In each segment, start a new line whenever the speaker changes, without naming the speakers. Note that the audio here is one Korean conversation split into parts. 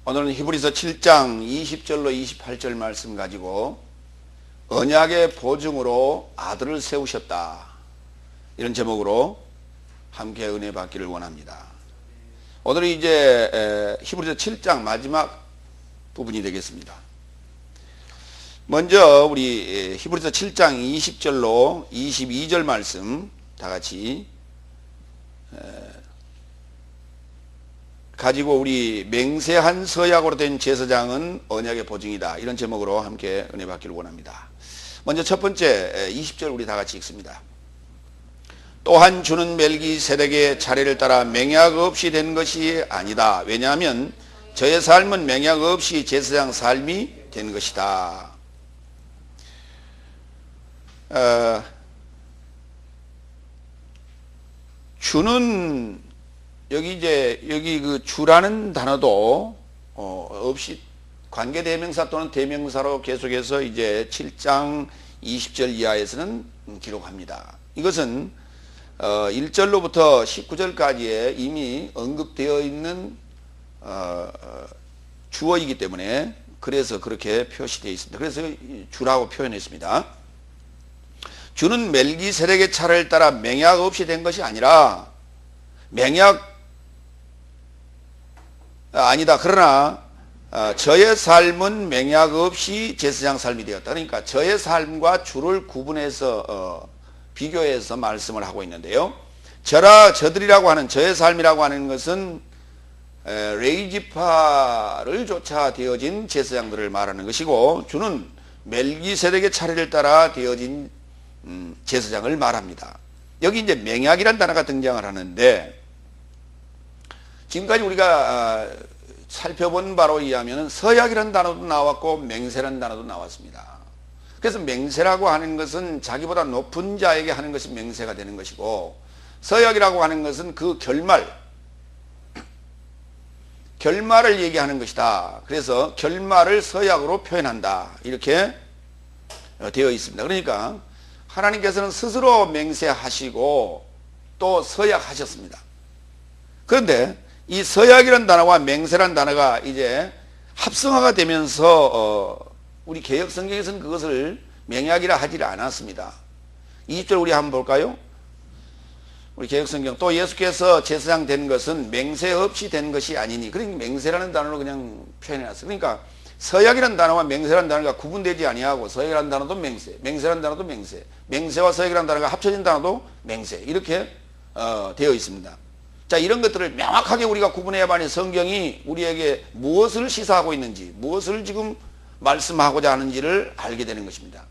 오늘은 히브리서 7장 20절로 28절 말씀 가지고 언약의 보증으로 아들을 세우셨다, 이런 제목으로 함께 은혜 받기를 원합니다. 오늘은 이제 히브리서 7장 마지막 부분이 되겠습니다. 먼저 우리 히브리서 7장 20절로 22절 말씀 다 같이 가지고 우리 맹세한 서약으로 된 제사장은 언약의 보증이다, 이런 제목으로 함께 은혜 받기를 원합니다. 먼저 첫 번째 20절 우리 다 같이 읽습니다. 또한 주는 멜기세덱의 차례를 따라 맹약 없이 된 것이 아니다. 왜냐하면 저의 삶은 맹약 없이 제사장 삶이 된 것이다. 주는 여기 그 주라는 단어도 없이 관계대명사 또는 대명사로 계속해서 이제 7장 20절 이하에서는 기록합니다. 이것은 1절로부터 19절까지에 이미 언급되어 있는 주어이기 때문에 그래서 그렇게 표시되어 있습니다. 그래서 주라고 표현했습니다. 주는 멜기세덱의 차례를 따라 맹약 없이 된 것이 아니라, 맹약 아니다. 그러나 저의 삶은 맹약 없이 제사장 삶이 되었다. 그러니까 저의 삶과 주를 구분해서 비교해서 말씀을 하고 있는데요. 저들이라고 하는, 저의 삶이라고 하는 것은 레위지파를 쫓아 되어진 제사장들을 말하는 것이고, 주는 멜기세덱의 차례를 따라 되어진 제사장을 말합니다. 여기 이제 맹약이라는 단어가 등장을 하는데, 지금까지 우리가 살펴본 바로 의하면 서약이라는 단어도 나왔고 맹세라는 단어도 나왔습니다. 그래서 맹세라고 하는 것은 자기보다 높은 자에게 하는 것이 맹세가 되는 것이고, 서약이라고 하는 것은 그 결말을 얘기하는 것이다. 그래서 결말을 서약으로 표현한다, 이렇게 되어 있습니다. 그러니까 하나님께서는 스스로 맹세하시고 또 서약하셨습니다. 그런데 이 서약이라는 단어와 맹세라는 단어가 이제 합성화가 되면서 우리 개역 성경에서는 그것을 맹약이라 하지 않았습니다. 20절 우리 한번 볼까요? 우리 개역 성경, 또 예수께서 제사장 된 것은 맹세 없이 된 것이 아니니, 그러니까 맹세라는 단어로 그냥 표현해놨어요. 그러니까 서약이라는 단어와 맹세라는 단어가 구분되지 아니하고, 서약이라는 단어도 맹세, 맹세라는 단어도 맹세, 맹세와 서약이라는 단어가 합쳐진 단어도 맹세, 이렇게 되어 있습니다. 자, 이런 것들을 명확하게 우리가 구분해야만이 성경이 우리에게 무엇을 시사하고 있는지, 무엇을 지금 말씀하고자 하는지를 알게 되는 것입니다.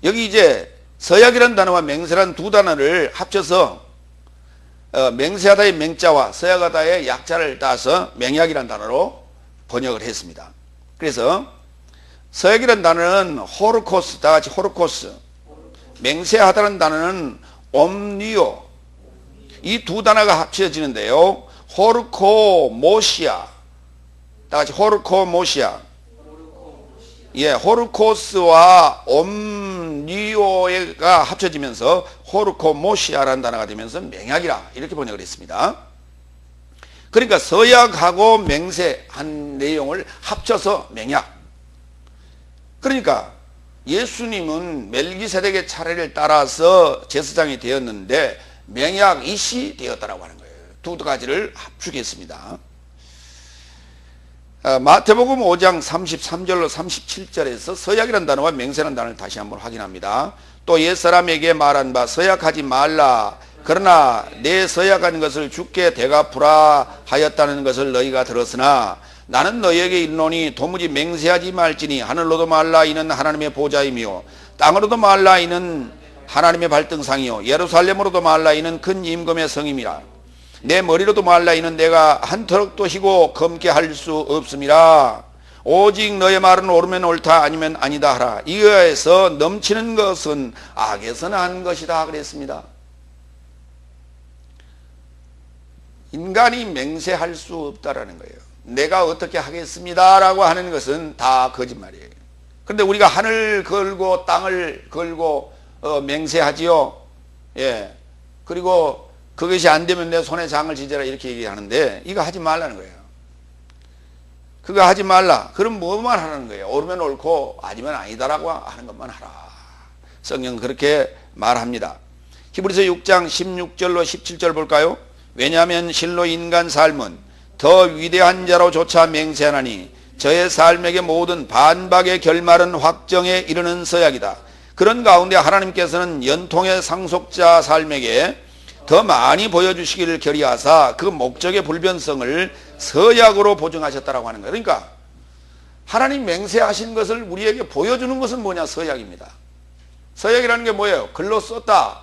여기 이제 서약이라는 단어와 맹세라는 두 단어를 합쳐서 맹세하다의 맹자와 서약하다의 약자를 따서 맹약이라는 단어로 번역을 했습니다. 그래서 서약이라는 단어는 호르코스, 다 같이 호르코스, 맹세하다는 단어는 옴니오, 이 두 단어가 합쳐지는데요. 호르코모시아, 다 같이 호르코모시아. 예, 호르코스와 옴니오가 합쳐지면서 호르코모시아라는 단어가 되면서 맹약이라, 이렇게 번역을 했습니다. 그러니까 서약하고 맹세한 내용을 합쳐서 맹약. 그러니까 예수님은 멜기세덱의 차례를 따라서 제사장이 되었는데 맹약 이시 되었다라고 하는 거예요. 두 가지를 합주겠습니다. 마태복음 5장 33절로 37절에서 서약이라는 단어와 맹세라는 단어를 다시 한번 확인합니다. 또 옛사람에게 말한 바 서약하지 말라. 그러나 내 서약한 것을 주께 대갚으라 하였다는 것을 너희가 들었으나 나는 너희에게 이르노니 도무지 맹세하지 말지니 하늘로도 말라, 이는 하나님의 보좌이며 땅으로도 말라, 이는 하나님의 발등상이요 예루살렘으로도 말라, 이는 큰 임금의 성임이라. 내 머리로도 말라, 이는 내가 한 터럭도 희고 검게 할 수 없음이라. 오직 너의 말은 옳으면 옳다, 아니면 아니다 하라. 이거에서 넘치는 것은 악에서 난 것이다 그랬습니다. 인간이 맹세할 수 없다라는 거예요. 내가 어떻게 하겠습니다라고 하는 것은 다 거짓말이에요. 그런데 우리가 하늘 걸고 땅을 걸고 맹세하지요. 예. 그리고 그것이 안 되면 내 손에 장을 지져라, 이렇게 얘기하는데 이거 하지 말라는 거예요. 그거 하지 말라. 그럼 뭐만 하는 거예요? 옳으면 옳고 아니면 아니다라고 하는 것만 하라. 성경은 그렇게 말합니다. 히브리서 6장 16절로 17절 볼까요? 왜냐하면 실로 인간 삶은 더 위대한 자로조차 맹세하나니 저의 삶에게 모든 반박의 결말은 확정에 이르는 서약이다. 그런 가운데 하나님께서는 연통의 상속자 삶에게 더 많이 보여주시기를 결의하사 그 목적의 불변성을 서약으로 보증하셨다라고 하는 거예요. 그러니까 하나님 맹세하신 것을 우리에게 보여주는 것은 뭐냐? 서약입니다. 서약이라는 게 뭐예요? 글로 썼다.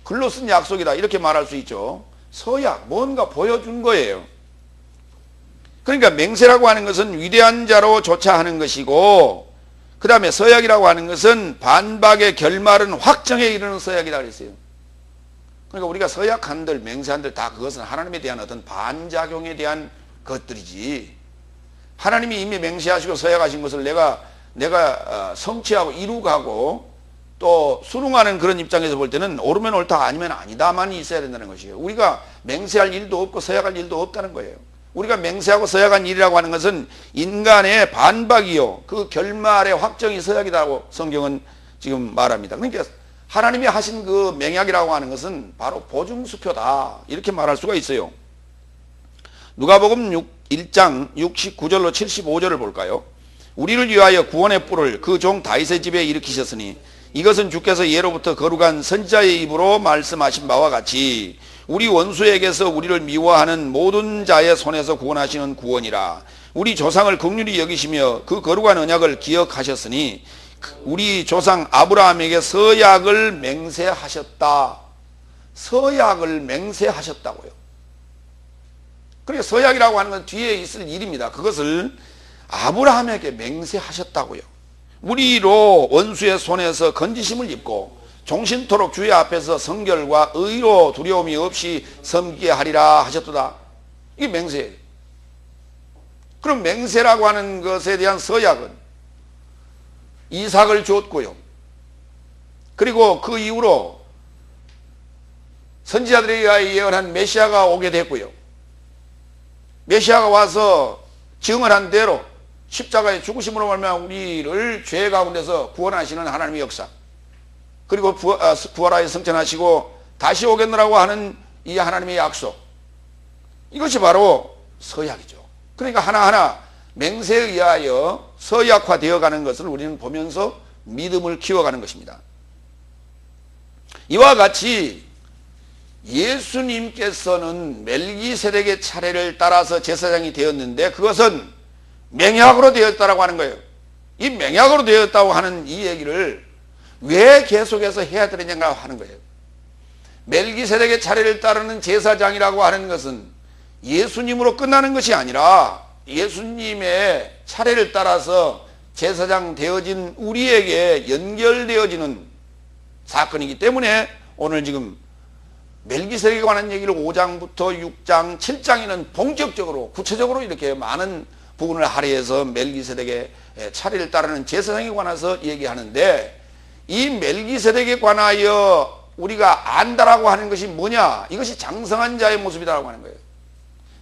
글로 쓴 약속이다. 이렇게 말할 수 있죠. 서약, 뭔가 보여준 거예요. 그러니까 맹세라고 하는 것은 위대한 자로조차 하는 것이고, 그 다음에 서약이라고 하는 것은 반박의 결말은 확정에 이르는 서약이다 그랬어요. 그러니까 우리가 서약한들, 맹세한들 다 그것은 하나님에 대한 어떤 반작용에 대한 것들이지, 하나님이 이미 맹세하시고 서약하신 것을 내가 성취하고 이루가고 또 수능하는 그런 입장에서 볼 때는 옳으면 옳다 아니면 아니다만 있어야 된다는 것이에요. 우리가 맹세할 일도 없고 서약할 일도 없다는 거예요. 우리가 맹세하고 서약한 일이라고 하는 것은 인간의 반박이요, 그 결말의 확정이 서약이라고 성경은 지금 말합니다. 그러니까 하나님이 하신 그 맹약이라고 하는 것은 바로 보증수표다, 이렇게 말할 수가 있어요. 누가복음 1장 69절로 75절을 볼까요? 우리를 위하여 구원의 뿔을 그 종 다윗의 집에 일으키셨으니 이것은 주께서 예로부터 거룩한 선지자의 입으로 말씀하신 바와 같이 우리 원수에게서 우리를 미워하는 모든 자의 손에서 구원하시는 구원이라. 우리 조상을 긍휼히 여기시며 그 거룩한 언약을 기억하셨으니 우리 조상 아브라함에게 서약을 맹세하셨다. 서약을 맹세하셨다고요. 그러니까 서약이라고 하는 건 뒤에 있을 일입니다. 그것을 아브라함에게 맹세하셨다고요. 우리로 원수의 손에서 건지심을 입고 종신토록 주의 앞에서 성결과 의로 두려움이 없이 섬기게 하리라 하셨도다. 이게 맹세예요. 그럼 맹세라고 하는 것에 대한 서약은 이삭을 주었고요. 그리고 그 이후로 선지자들에 의하여 예언한 메시아가 오게 됐고요. 메시아가 와서 증언한 대로 십자가의 죽으심으로 말미암아 우리를 죄 가운데서 구원하시는 하나님의 역사, 그리고 부활하여 승천하시고 다시 오겠노라고 하는 이 하나님의 약속, 이것이 바로 서약이죠. 그러니까 하나하나 맹세에 의하여 서약화되어 가는 것을 우리는 보면서 믿음을 키워가는 것입니다. 이와 같이 예수님께서는 멜기세덱의 차례를 따라서 제사장이 되었는데 그것은 맹약으로 되었다라고 하는 거예요. 이 맹약으로 되었다고 하는 이 얘기를 왜 계속해서 해야 되느냐 하는 거예요. 멜기세덱의 차례를 따르는 제사장이라고 하는 것은 예수님으로 끝나는 것이 아니라 예수님의 차례를 따라서 제사장 되어진 우리에게 연결되어지는 사건이기 때문에 오늘 지금 멜기세덱에 관한 얘기를 5장부터 6장, 7장에는 본격적으로 구체적으로 이렇게 많은 부분을 할애해서 멜기세덱의 차례를 따르는 제사장에 관해서 얘기하는데, 이 멜기세덱에 관하여 우리가 안다라고 하는 것이 뭐냐? 이것이 장성한 자의 모습이라고 하는 거예요.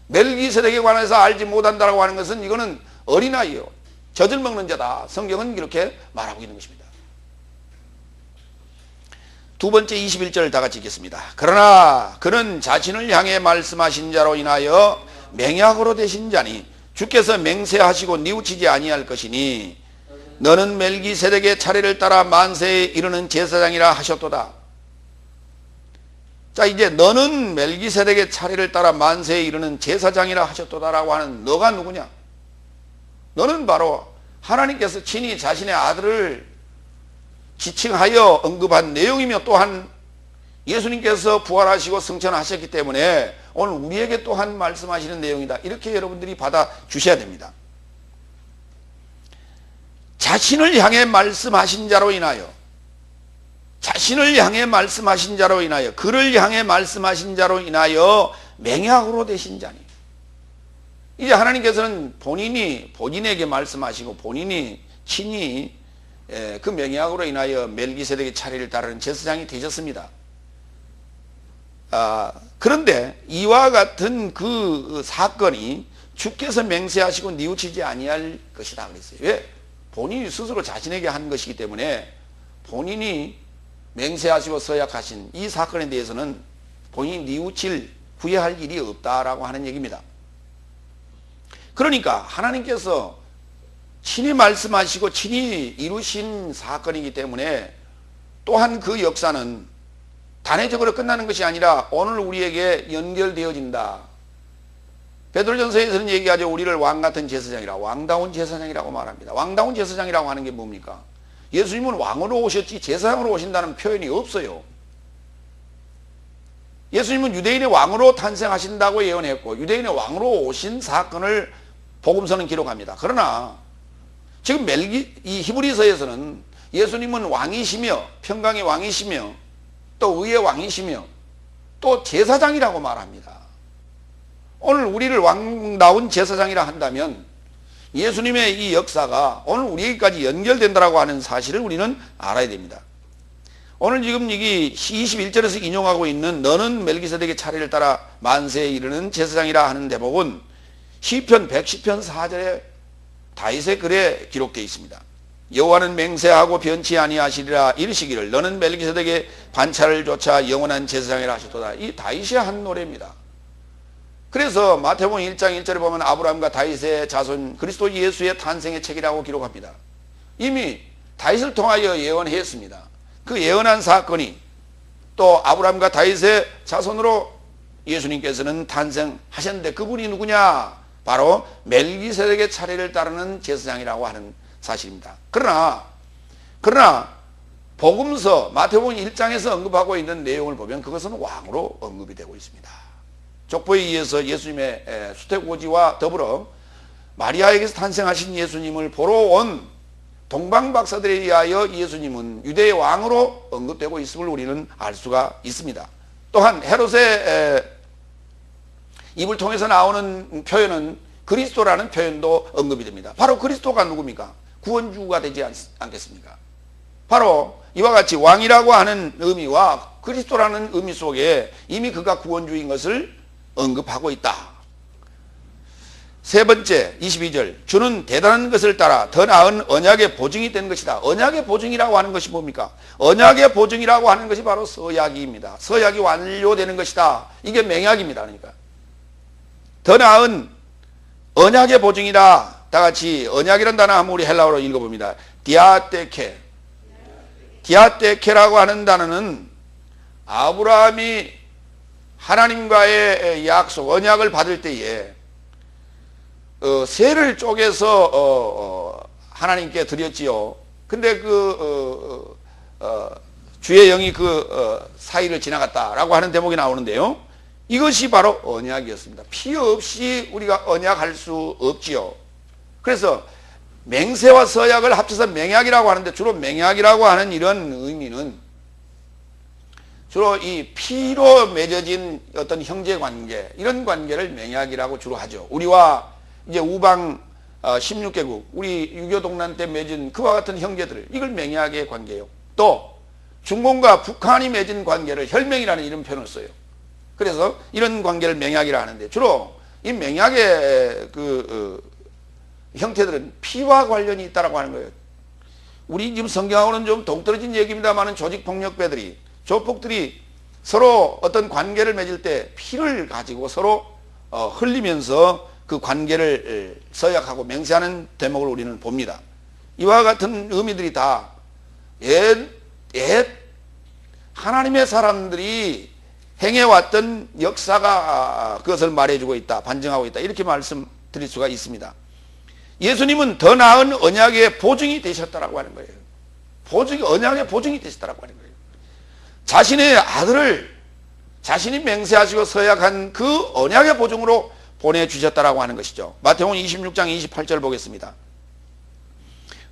멜기세덱에 관해서 알지 못한다라고 하는 것은 이거는 어린아이요, 젖을 먹는 자다. 성경은 이렇게 말하고 있는 것입니다. 두 번째 21절을 다 같이 읽겠습니다. 그러나 그는 자신을 향해 말씀하신 자로 인하여 맹약으로 되신 자니 주께서 맹세하시고 뉘우치지 아니할 것이니 너는 멜기세덱의 차례를 따라 만세에 이르는 제사장이라 하셨도다. 자, 이제 너는 멜기세덱의 차례를 따라 만세에 이르는 제사장이라 하셨도다라고 하는 너가 누구냐? 너는 바로 하나님께서 친히 자신의 아들을 지칭하여 언급한 내용이며 또한 예수님께서 부활하시고 승천하셨기 때문에 오늘 우리에게 또한 말씀하시는 내용이다. 이렇게 여러분들이 받아주셔야 됩니다. 자신을 향해 말씀하신 자로 인하여, 자신을 향해 말씀하신 자로 인하여, 그를 향해 말씀하신 자로 인하여 맹약으로 되신 자니. 이제 하나님께서는 본인에게 말씀하시고 본인이 친히 그 맹약으로 인하여 멜기세덱의 차례를 따르는 제사장이 되셨습니다. 그런데 이와 같은 그 사건이 주께서 맹세하시고 뉘우치지 아니할 것이다 그랬어요. 왜? 본인이 스스로 자신에게 한 것이기 때문에 본인이 맹세하시고 서약하신 이 사건에 대해서는 본인이 뉘우칠 후회할 일이 없다라고 하는 얘기입니다. 그러니까 하나님께서 친히 말씀하시고 친히 이루신 사건이기 때문에 또한 그 역사는 단회적으로 끝나는 것이 아니라 오늘 우리에게 연결되어진다. 베드로전서에서는 얘기하죠. 우리를 왕같은 제사장이라, 왕다운 제사장이라고 말합니다. 왕다운 제사장이라고 하는 게 뭡니까? 예수님은 왕으로 오셨지 제사장으로 오신다는 표현이 없어요. 예수님은 유대인의 왕으로 탄생하신다고 예언했고 유대인의 왕으로 오신 사건을 복음서는 기록합니다. 그러나 지금 이 히브리서에서는 예수님은 왕이시며 평강의 왕이시며 또 의의 왕이시며 또 제사장이라고 말합니다. 오늘 우리를 왕다운 제사장이라 한다면 예수님의 이 역사가 오늘 우리에게까지 연결된다고 하는 사실을 우리는 알아야 됩니다. 오늘 지금 여기 21절에서 인용하고 있는 너는 멜기세덱의 차례를 따라 만세에 이르는 제사장이라 하는 대목은 시편 110편 4절에 다윗의 글에 기록되어 있습니다. 여호와는 맹세하고 변치 아니하시리라 이르시기를 너는 멜기세덱의 반차를 좇아 영원한 제사장이라 하셨도다. 이 다윗이 한 노래입니다. 그래서 마태복음 1장 1절에 보면 아브라함과 다윗의 자손 그리스도 예수의 탄생의 책이라고 기록합니다. 이미 다윗을 통하여 예언했습니다. 그 예언한 사건이 또 아브라함과 다윗의 자손으로 예수님께서는 탄생하셨는데 그분이 누구냐? 바로 멜기세덱의 차례를 따르는 제사장이라고 하는 사실입니다. 그러나 복음서 마태복음 1장에서 언급하고 있는 내용을 보면 그것은 왕으로 언급이 되고 있습니다. 족보에 의해서 예수님의 수태고지와 더불어 마리아에게서 탄생하신 예수님을 보러 온 동방박사들에 의하여 예수님은 유대의 왕으로 언급되고 있음을 우리는 알 수가 있습니다. 또한 헤롯의 입을 통해서 나오는 표현은 그리스도라는 표현도 언급이 됩니다. 바로 그리스도가 누굽니까? 구원주가 되지 않겠습니까? 바로 이와 같이 왕이라고 하는 의미와 그리스도라는 의미 속에 이미 그가 구원주인 것을 언급하고 있다. 세 번째 22절 주는 대단한 것을 따라 더 나은 언약의 보증이 된 것이다. 언약의 보증이라고 하는 것이 뭡니까? 언약의 보증이라고 하는 것이 바로 서약입니다. 서약이 완료되는 것이다. 이게 맹약입니다. 그러니까 더 나은 언약의 보증이다. 다 같이 언약이라는 단어 한번 우리 헬라어로 읽어봅니다. 디아테케. 디아테케라고 하는 단어는 아브라함이 하나님과의 약속, 언약을 받을 때에 새를 쪼개서 하나님께 드렸지요. 근데 주의 영이 사이를 지나갔다라고 하는 대목이 나오는데요. 이것이 바로 언약이었습니다. 피 없이 우리가 언약할 수 없지요. 그래서 맹세와 서약을 합쳐서 맹약이라고 하는데 주로 맹약이라고 하는 이런 의미는 주로 이 피로 맺어진 어떤 형제 관계, 이런 관계를 맹약이라고 주로 하죠. 우리와 이제 우방 16개국, 우리 6.25 동란 때 맺은 그와 같은 형제들, 이걸 맹약의 관계예요. 또 중공과 북한이 맺은 관계를 혈맹이라는 이런 표현을 써요. 그래서 이런 관계를 맹약이라 하는데 주로 이 맹약의 형태들은 피와 관련이 있다라고 하는 거예요. 우리 지금 성경하고는 좀 동떨어진 얘기입니다만은 조직폭력배들이, 조폭들이 서로 어떤 관계를 맺을 때 피를 가지고 서로 흘리면서 그 관계를 서약하고 맹세하는 대목을 우리는 봅니다. 이와 같은 의미들이 다 옛 하나님의 사람들이 행해왔던 역사가 그것을 말해주고 있다, 반증하고 있다, 이렇게 말씀드릴 수가 있습니다. 예수님은 더 나은 언약의 보증이 되셨다라고 하는 거예요. 언약의 보증이 되셨다라고 하는 거예요. 자신의 아들을 자신이 맹세하시고 서약한 그 언약의 보증으로 보내주셨다라고 하는 것이죠. 마태복음 26장 28절 보겠습니다.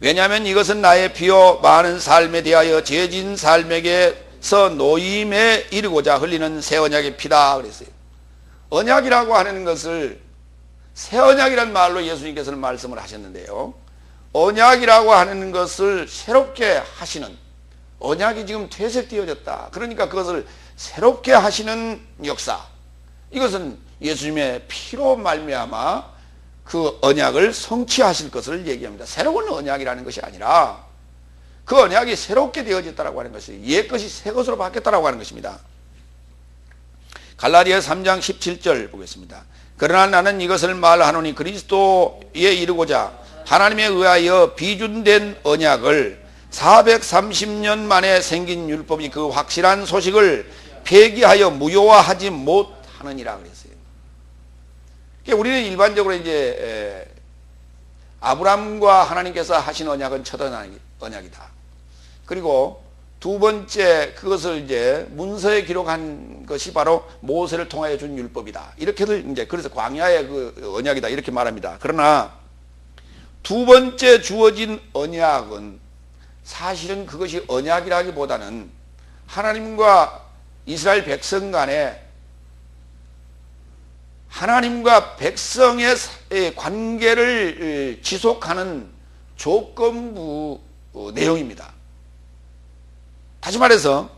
왜냐하면 이것은 나의 피요 많은 삶에 대하여 죄진 삶에게서 노임에 이르고자 흘리는 새 언약의 피다 그랬어요. 언약이라고 하는 것을 새 언약이라는 말로 예수님께서는 말씀을 하셨는데요. 언약이라고 하는 것을 새롭게 하시는, 언약이 지금 퇴색되어졌다. 그러니까 그것을 새롭게 하시는 역사. 이것은 예수님의 피로 말미암아 그 언약을 성취하실 것을 얘기합니다. 새로운 언약이라는 것이 아니라 그 언약이 새롭게 되어졌다라고 하는 것이 옛것이 새 것으로 바뀌었다라고 하는 것입니다. 갈라디아 3장 17절 보겠습니다. 그러나 나는 이것을 말하노니 그리스도에 이르고자 하나님에 의하여 비준된 언약을 430년 만에 생긴 율법이 그 확실한 소식을 폐기하여 무효화하지 못하느니라 그랬어요. 그러니까 우리는 일반적으로 이제 아브라함과 하나님께서 하신 언약은 첫 언약이다. 그리고 두 번째 그것을 이제 문서에 기록한 것이 바로 모세를 통하여 준 율법이다. 이렇게들 이제 그래서 광야의 그 언약이다 이렇게 말합니다. 그러나 두 번째 주어진 언약은 사실은 그것이 언약이라기보다는 하나님과 이스라엘 백성 간에 하나님과 백성의 관계를 지속하는 조건부 내용입니다. 다시 말해서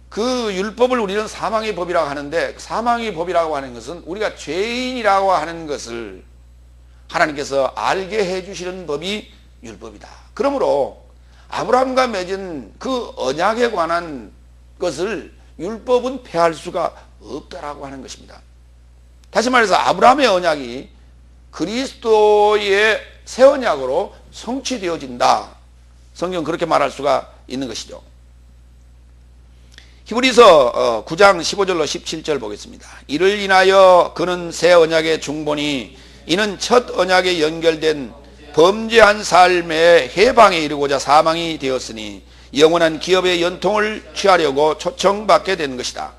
그 율법을 우리는 사망의 법이라고 하는데 사망의 법이라고 하는 것은 우리가 죄인이라고 하는 것을 하나님께서 알게 해주시는 법이 율법이다. 그러므로 아브라함과 맺은 그 언약에 관한 것을 율법은 폐할 수가 없다라고 하는 것입니다. 다시 말해서 아브라함의 언약이 그리스도의 새 언약으로 성취되어진다. 성경 그렇게 말할 수가 있는 것이죠. 히브리서 9장 15절로 17절 보겠습니다. 이를 인하여 그는 새 언약의 중본이 이는 첫 언약에 연결된 범죄한 삶의 해방에 이르고자 사망이 되었으니 영원한 기업의 연통을 취하려고 초청받게 된 것이다.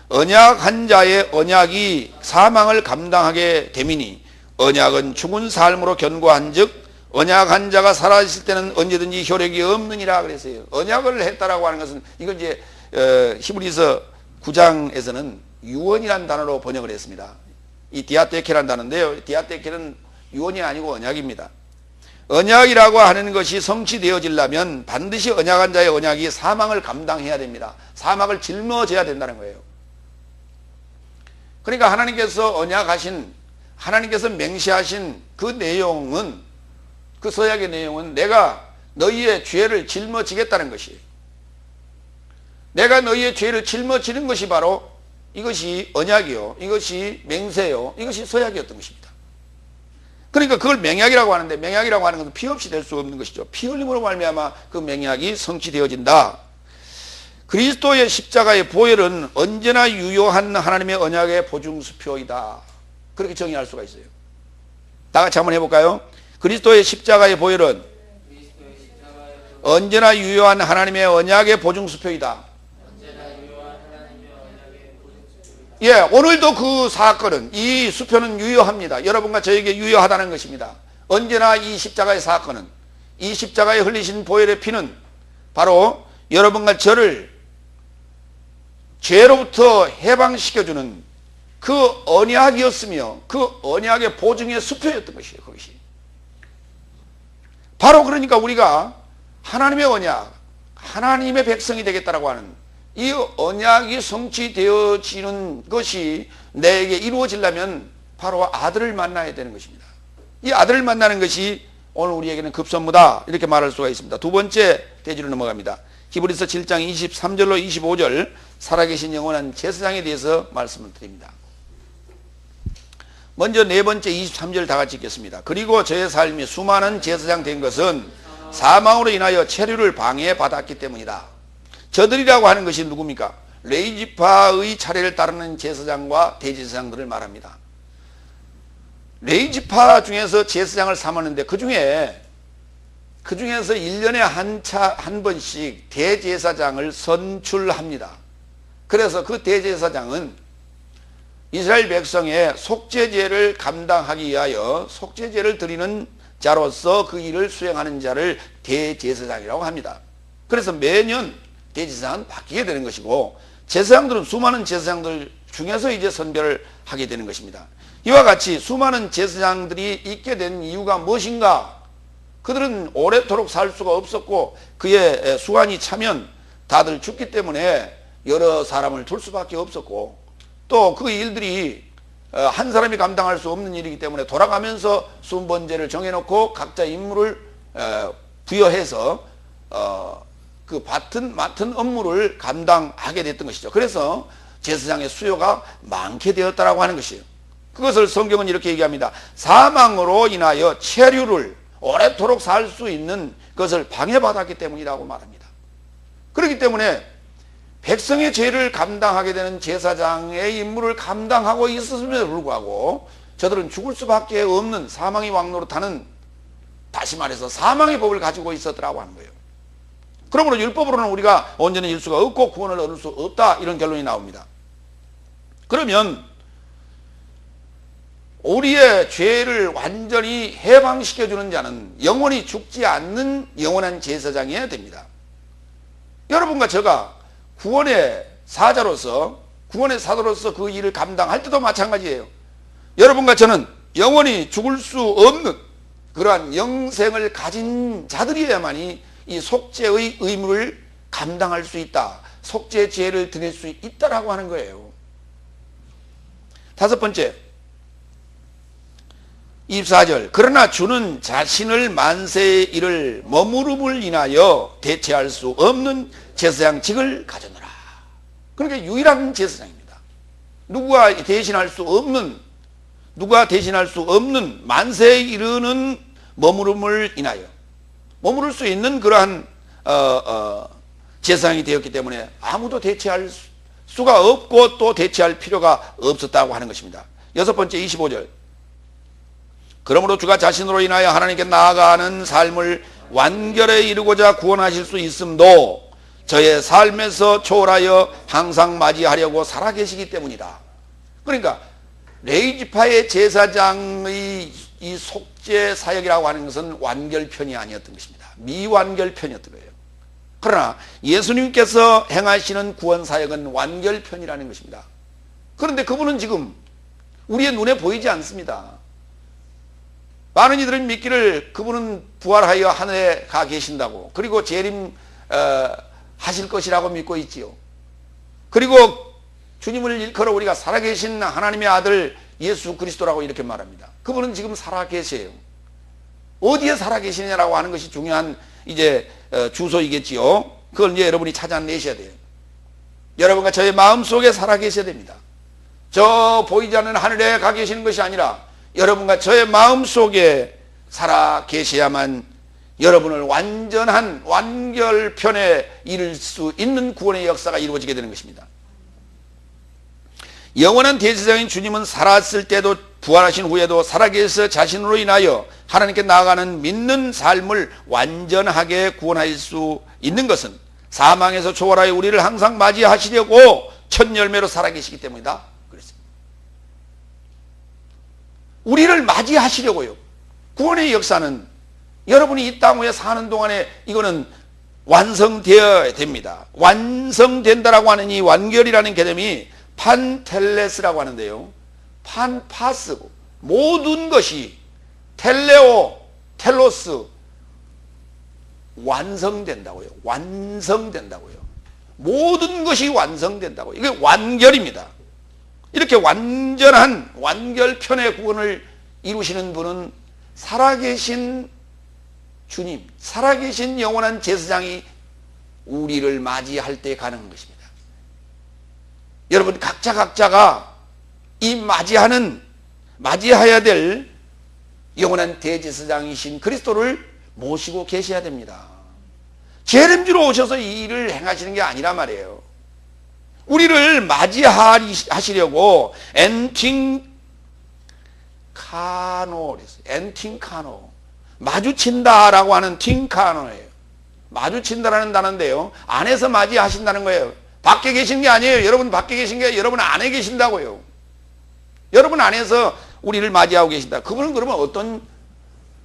언약한 자의 언약이 사망을 감당하게 됨이니 언약은 죽은 삶으로 견고한즉 언약한 자가 살아있을 때는 언제든지 효력이 없느니라 그랬어요. 언약을 했다라고 하는 것은 이걸 이제 히브리서 9장에서는 유언이라는 단어로 번역을 했습니다. 이 디아테케라는 단어인데요. 디아테케는 유언이 아니고 언약입니다. 언약이라고 하는 것이 성취되어지려면 반드시 언약한 자의 언약이 사망을 감당해야 됩니다. 사망을 짊어져야 된다는 거예요. 그러니까 하나님께서 언약하신, 하나님께서 맹세하신 그 내용은, 그 서약의 내용은 내가 너희의 죄를 짊어지겠다는 것이에요. 내가 너희의 죄를 짊어지는 것이 바로 이것이 언약이요, 이것이 맹세요, 이것이 서약이었던 것입니다. 그러니까 그걸 맹약이라고 하는데, 맹약이라고 하는 것은 피 없이 될 수 없는 것이죠. 피 흘림으로 말미암아 그 맹약이 성취되어진다. 그리스도의 십자가의 보혈은 언제나 유효한 하나님의 언약의 보증수표이다. 그렇게 정의할 수가 있어요. 다 같이 한번 해볼까요? 그리스도의 십자가의 보혈은 언제나 유효한 하나님의 언약의 보증수표이다. 예, 오늘도 그 사건은, 이 수표는 유효합니다. 여러분과 저에게 유효하다는 것입니다. 언제나 이 십자가의 사건은, 이 십자가에 흘리신 보혈의 피는 바로 여러분과 저를 죄로부터 해방시켜주는 그 언약이었으며 그 언약의 보증의 수표였던 것이에요. 그것이 바로, 그러니까 우리가 하나님의 언약, 하나님의 백성이 되겠다라고 하는 이 언약이 성취되어지는 것이 내게 이루어지려면 바로 아들을 만나야 되는 것입니다. 이 아들을 만나는 것이 오늘 우리에게는 급선무다, 이렇게 말할 수가 있습니다. 두 번째 대지로 넘어갑니다. 히브리서 7장 23절로 25절 살아계신 영원한 제사장에 대해서 말씀을 드립니다. 먼저 네 번째 23절 다 같이 읽겠습니다. 그리고 저의 삶이 수많은 제사장 된 것은 사망으로 인하여 체류를 방해받았기 때문이다. 저들이라고 하는 것이 누굽니까? 레위지파의 차례를 따르는 제사장과 대제사장들을 말합니다. 레위지파 중에서 제사장을 삼았는데 그 중에서 1년에 한 번씩 대제사장을 선출합니다. 그래서 그 대제사장은 이스라엘 백성의 속죄제를 감당하기 위하여 속죄제를 드리는 자로서 그 일을 수행하는 자를 대제사장이라고 합니다. 그래서 매년 대제사장은 바뀌게 되는 것이고, 제사장들은 수많은 제사장들 중에서 이제 선별을 하게 되는 것입니다. 이와 같이 수많은 제사장들이 있게 된 이유가 무엇인가? 그들은 오래도록 살 수가 없었고 그의 수완이 차면 다들 죽기 때문에 여러 사람을 둘 수밖에 없었고, 또 그 일들이 한 사람이 감당할 수 없는 일이기 때문에 돌아가면서 순번제를 정해놓고 각자 임무를 부여해서 그 맡은 업무를 감당하게 됐던 것이죠. 그래서 제사장의 수요가 많게 되었다라고 하는 것이에요. 그것을 성경은 이렇게 얘기합니다. 사망으로 인하여 체류를 오래도록 살 수 있는 것을 방해받았기 때문이라고 말합니다. 그렇기 때문에 백성의 죄를 감당하게 되는 제사장의 임무를 감당하고 있었음에도 불구하고 저들은 죽을 수밖에 없는 사망의 왕노릇하는, 다시 말해서 사망의 법을 가지고 있었더라고 하는 거예요. 그러므로 율법으로는 우리가 온전히 질 수가 없고 구원을 얻을 수 없다, 이런 결론이 나옵니다. 그러면 우리의 죄를 완전히 해방시켜주는 자는 영원히 죽지 않는 영원한 제사장이어야 됩니다. 여러분과 제가 구원의 사자로서, 구원의 사도로서 그 일을 감당할 때도 마찬가지예요. 여러분과 저는 영원히 죽을 수 없는 그러한 영생을 가진 자들이어야만이 이 속죄의 의무를 감당할 수 있다, 속죄의 죄를 드릴 수 있다라고 하는 거예요. 다섯 번째, 24절. 그러나 주는 자신을 만세의 일을 머무름을 인하여 대체할 수 없는 제사장직을 가졌노라. 그러니까 유일한 제사장입니다. 누가 대신할 수 없는 만세에 이르는 머무름을 인하여 머무를 수 있는 그러한 제사장이 되었기 때문에 아무도 대체할 수가 없고 또 대체할 필요가 없었다고 하는 것입니다. 여섯 번째, 25절. 그러므로 주가 자신으로 인하여 하나님께 나아가는 삶을 완결에 이루고자 구원하실 수 있음도 저의 삶에서 초월하여 항상 맞이하려고 살아계시기 때문이다. 그러니까 레위지파의 제사장의 이 속죄 사역이라고 하는 것은 완결편이 아니었던 것입니다. 미완결편이었던 거예요. 그러나 예수님께서 행하시는 구원 사역은 완결편이라는 것입니다. 그런데 그분은 지금 우리의 눈에 보이지 않습니다. 많은 이들은 믿기를 그분은 부활하여 하늘에 가 계신다고, 그리고 재림 하실 것이라고 믿고 있지요. 그리고 주님을 일컬어 우리가 살아계신 하나님의 아들 예수 그리스도라고 이렇게 말합니다. 그분은 지금 살아계세요. 어디에 살아계시냐라고 하는 것이 중요한 이제 주소이겠지요. 그걸 이제 여러분이 찾아내셔야 돼요. 여러분과 저의 마음속에 살아계셔야 됩니다. 저 보이지 않는 하늘에 가 계시는 것이 아니라 여러분과 저의 마음속에 살아계셔야만 여러분을 완전한 완결편에 이를 수 있는 구원의 역사가 이루어지게 되는 것입니다. 영원한 대제사장인 주님은 살았을 때도 부활하신 후에도 살아계셔 자신으로 인하여 하나님께 나아가는 믿는 삶을 완전하게 구원할 수 있는 것은 사망에서 초월하여 우리를 항상 맞이하시려고 첫 열매로 살아계시기 때문이다. 우리를 맞이하시려고요. 구원의 역사는 여러분이 이 땅 위에 사는 동안에 이거는 완성되어야 됩니다. 완성된다라고 하는 이 완결이라는 개념이 판텔레스라고 하는데요. 판파스고 모든 것이 텔레오, 텔로스 완성된다고요. 완성된다고요. 모든 것이 완성된다고요. 이게 완결입니다. 이렇게 완전한 완결편의 구원을 이루시는 분은 살아계신 주님, 살아계신 영원한 제사장이 우리를 맞이할 때 가능한 것입니다. 여러분 각자가 이 맞이해야 될 영원한 대제사장이신 그리스도를 모시고 계셔야 됩니다. 재림주로 오셔서 이 일을 행하시는 게 아니란 말이에요. 우리를 맞이하시려고 엔팅카노 마주친다라고 하는 팅카노예요. 마주친다라는 단어인데요, 안에서 맞이하신다는 거예요. 밖에 계신 게 아니에요. 여러분 밖에 계신 게 여러분 안에 계신다고요. 여러분 안에서 우리를 맞이하고 계신다. 그분은 그러면 어떤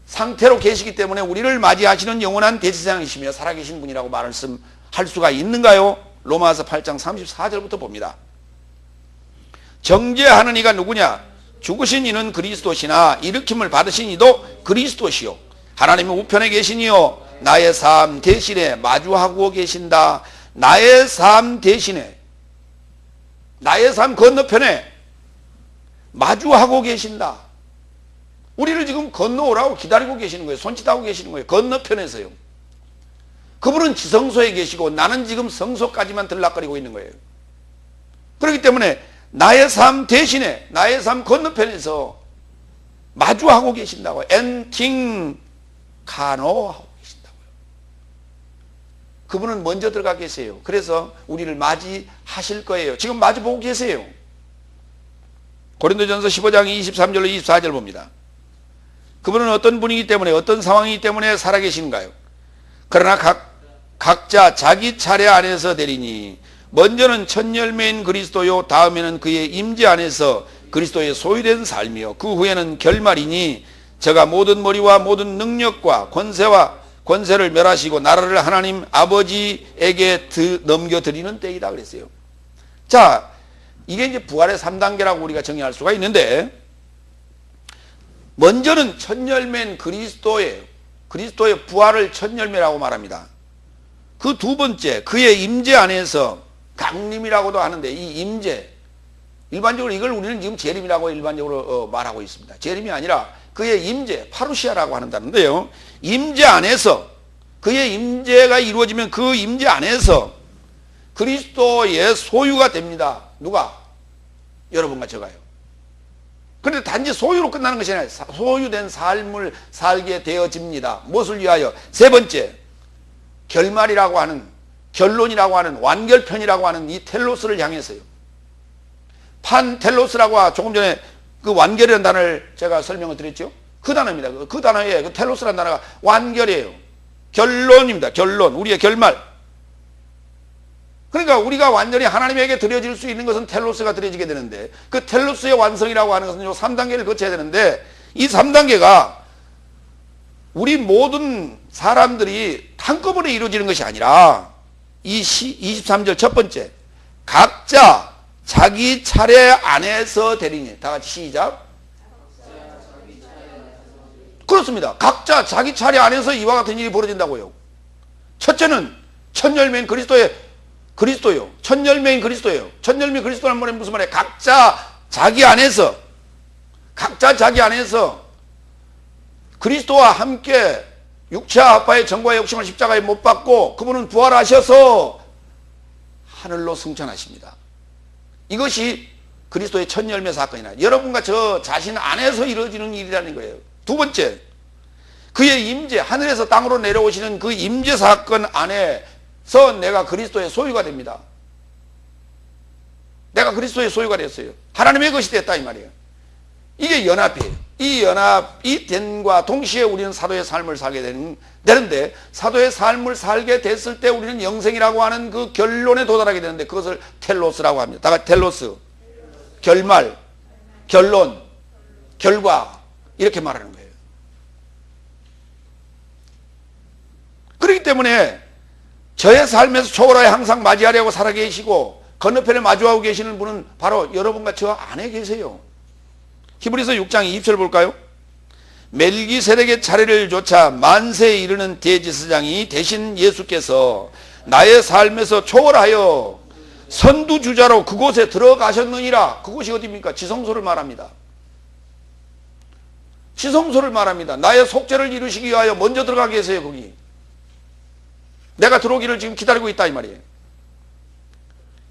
상태로 계시기 때문에 우리를 맞이하시는 영원한 대제사장이시며 살아계신 분이라고 말씀할 수가 있는가요? 로마서 8장 34절부터 봅니다. 정죄하는 이가 누구냐? 죽으신 이는 그리스도시나 일으킴을 받으신 이도 그리스도시요 하나님의 우편에 계시니요 나의 삶 대신에 마주하고 계신다. 나의 삶 대신에, 나의 삶 건너편에 마주하고 계신다. 우리를 지금 건너오라고 기다리고 계시는 거예요. 손짓하고 계시는 거예요. 건너편에서요. 그분은 지성소에 계시고 나는 지금 성소까지만 들락거리고 있는 거예요. 그렇기 때문에 나의 삶 대신에 나의 삶 건너편에서 마주하고 계신다고요. 엔팅 카노하고 계신다고요. 그분은 먼저 들어가 계세요. 그래서 우리를 맞이하실 거예요. 지금 마주보고 계세요. 고린도전서 15장 23절로 24절 봅니다. 그분은 어떤 분이기 때문에 어떤 상황이기 때문에 살아계신가요? 그러나 각자 자기 차례 안에서 되리니 먼저는 첫 열매인 그리스도요 다음에는 그의 임재 안에서 그리스도의 소유된 삶이요 그 후에는 결말이니 저가 모든 머리와 모든 능력과 권세를 멸하시고 나라를 하나님 아버지에게 넘겨드리는 때이다 그랬어요. 자, 이게 이제 부활의 3단계라고 우리가 정의할 수가 있는데, 먼저는 첫 열매인 그리스도의 부활을 첫 열매라고 말합니다. 그 두 번째, 그의 임재 안에서 강림이라고도 하는데, 이 임재, 일반적으로 이걸 우리는 지금 재림이라고 일반적으로 말하고 있습니다. 재림이 아니라 그의 임재, 파루시아라고 한다는데요. 임재 안에서, 그의 임재가 이루어지면 그 임재 안에서 그리스도의 소유가 됩니다. 누가? 여러분과 저가요. 그런데 단지 소유로 끝나는 것이 아니라 소유된 삶을 살게 되어집니다. 무엇을 위하여? 세 번째, 결말이라고 하는, 결론이라고 하는, 완결편이라고 하는 이 텔로스를 향해서요. 판텔로스라고 조금 전에 그 완결이라는 단어를 제가 설명을 드렸죠. 그 단어입니다. 그 단어에 그 텔로스라는 단어가 완결이에요. 결론입니다. 결론, 우리의 결말. 그러니까 우리가 완전히 하나님에게 드려질 수 있는 것은 텔로스가 드려지게 되는데, 그 텔로스의 완성이라고 하는 것은 요 3단계를 거쳐야 되는데, 이 3단계가 우리 모든 사람들이 한꺼번에 이루어지는 것이 아니라, 이 23절 첫 번째, 각자 자기 차례 안에서 되리니. 다 같이 시작. 그렇습니다. 각자 자기 차례 안에서 이와 같은 일이 벌어진다고요. 첫째는 첫 열매인 그리스도요. 첫 열매인 그리스도예요. 첫 열매 그리스도란 말은 무슨 말이에요? 각자 자기 안에서 그리스도와 함께 육체와 아빠의 정과 욕심을 십자가에 못 박고 그분은 부활하셔서 하늘로 승천하십니다. 이것이 그리스도의 첫 열매 사건이나 여러분과 저 자신 안에서 이루어지는 일이라는 거예요. 두 번째, 그의 임재, 하늘에서 땅으로 내려오시는 그 임재 사건 안에서 내가 그리스도의 소유가 됩니다. 내가 그리스도의 소유가 됐어요. 하나님의 것이 됐다 이 말이에요. 이게 연합이에요. 이 됨과 동시에 우리는 사도의 삶을 살게 되는데, 사도의 삶을 살게 됐을 때 우리는 영생이라고 하는 그 결론에 도달하게 되는데, 그것을 텔로스라고 합니다. 다 같이 텔로스. 결말, 결론, 결과, 이렇게 말하는 거예요. 그렇기 때문에 저의 삶에서 초월하여 항상 맞이하려고 살아계시고 건너편에 마주하고 계시는 분은 바로 여러분과 저 안에 계세요. 히브리서 6장 20절 볼까요? 멜기세덱의 차례를 좇아 만세에 이르는 대제사장이 대신 예수께서 나의 삶에서 초월하여 선두주자로 그곳에 들어가셨느니라. 그곳이 어디입니까? 지성소를 말합니다. 지성소를 말합니다. 나의 속죄를 이루시기 위하여 먼저 들어가 계세요. 거기 내가 들어오기를 지금 기다리고 있다 이 말이에요.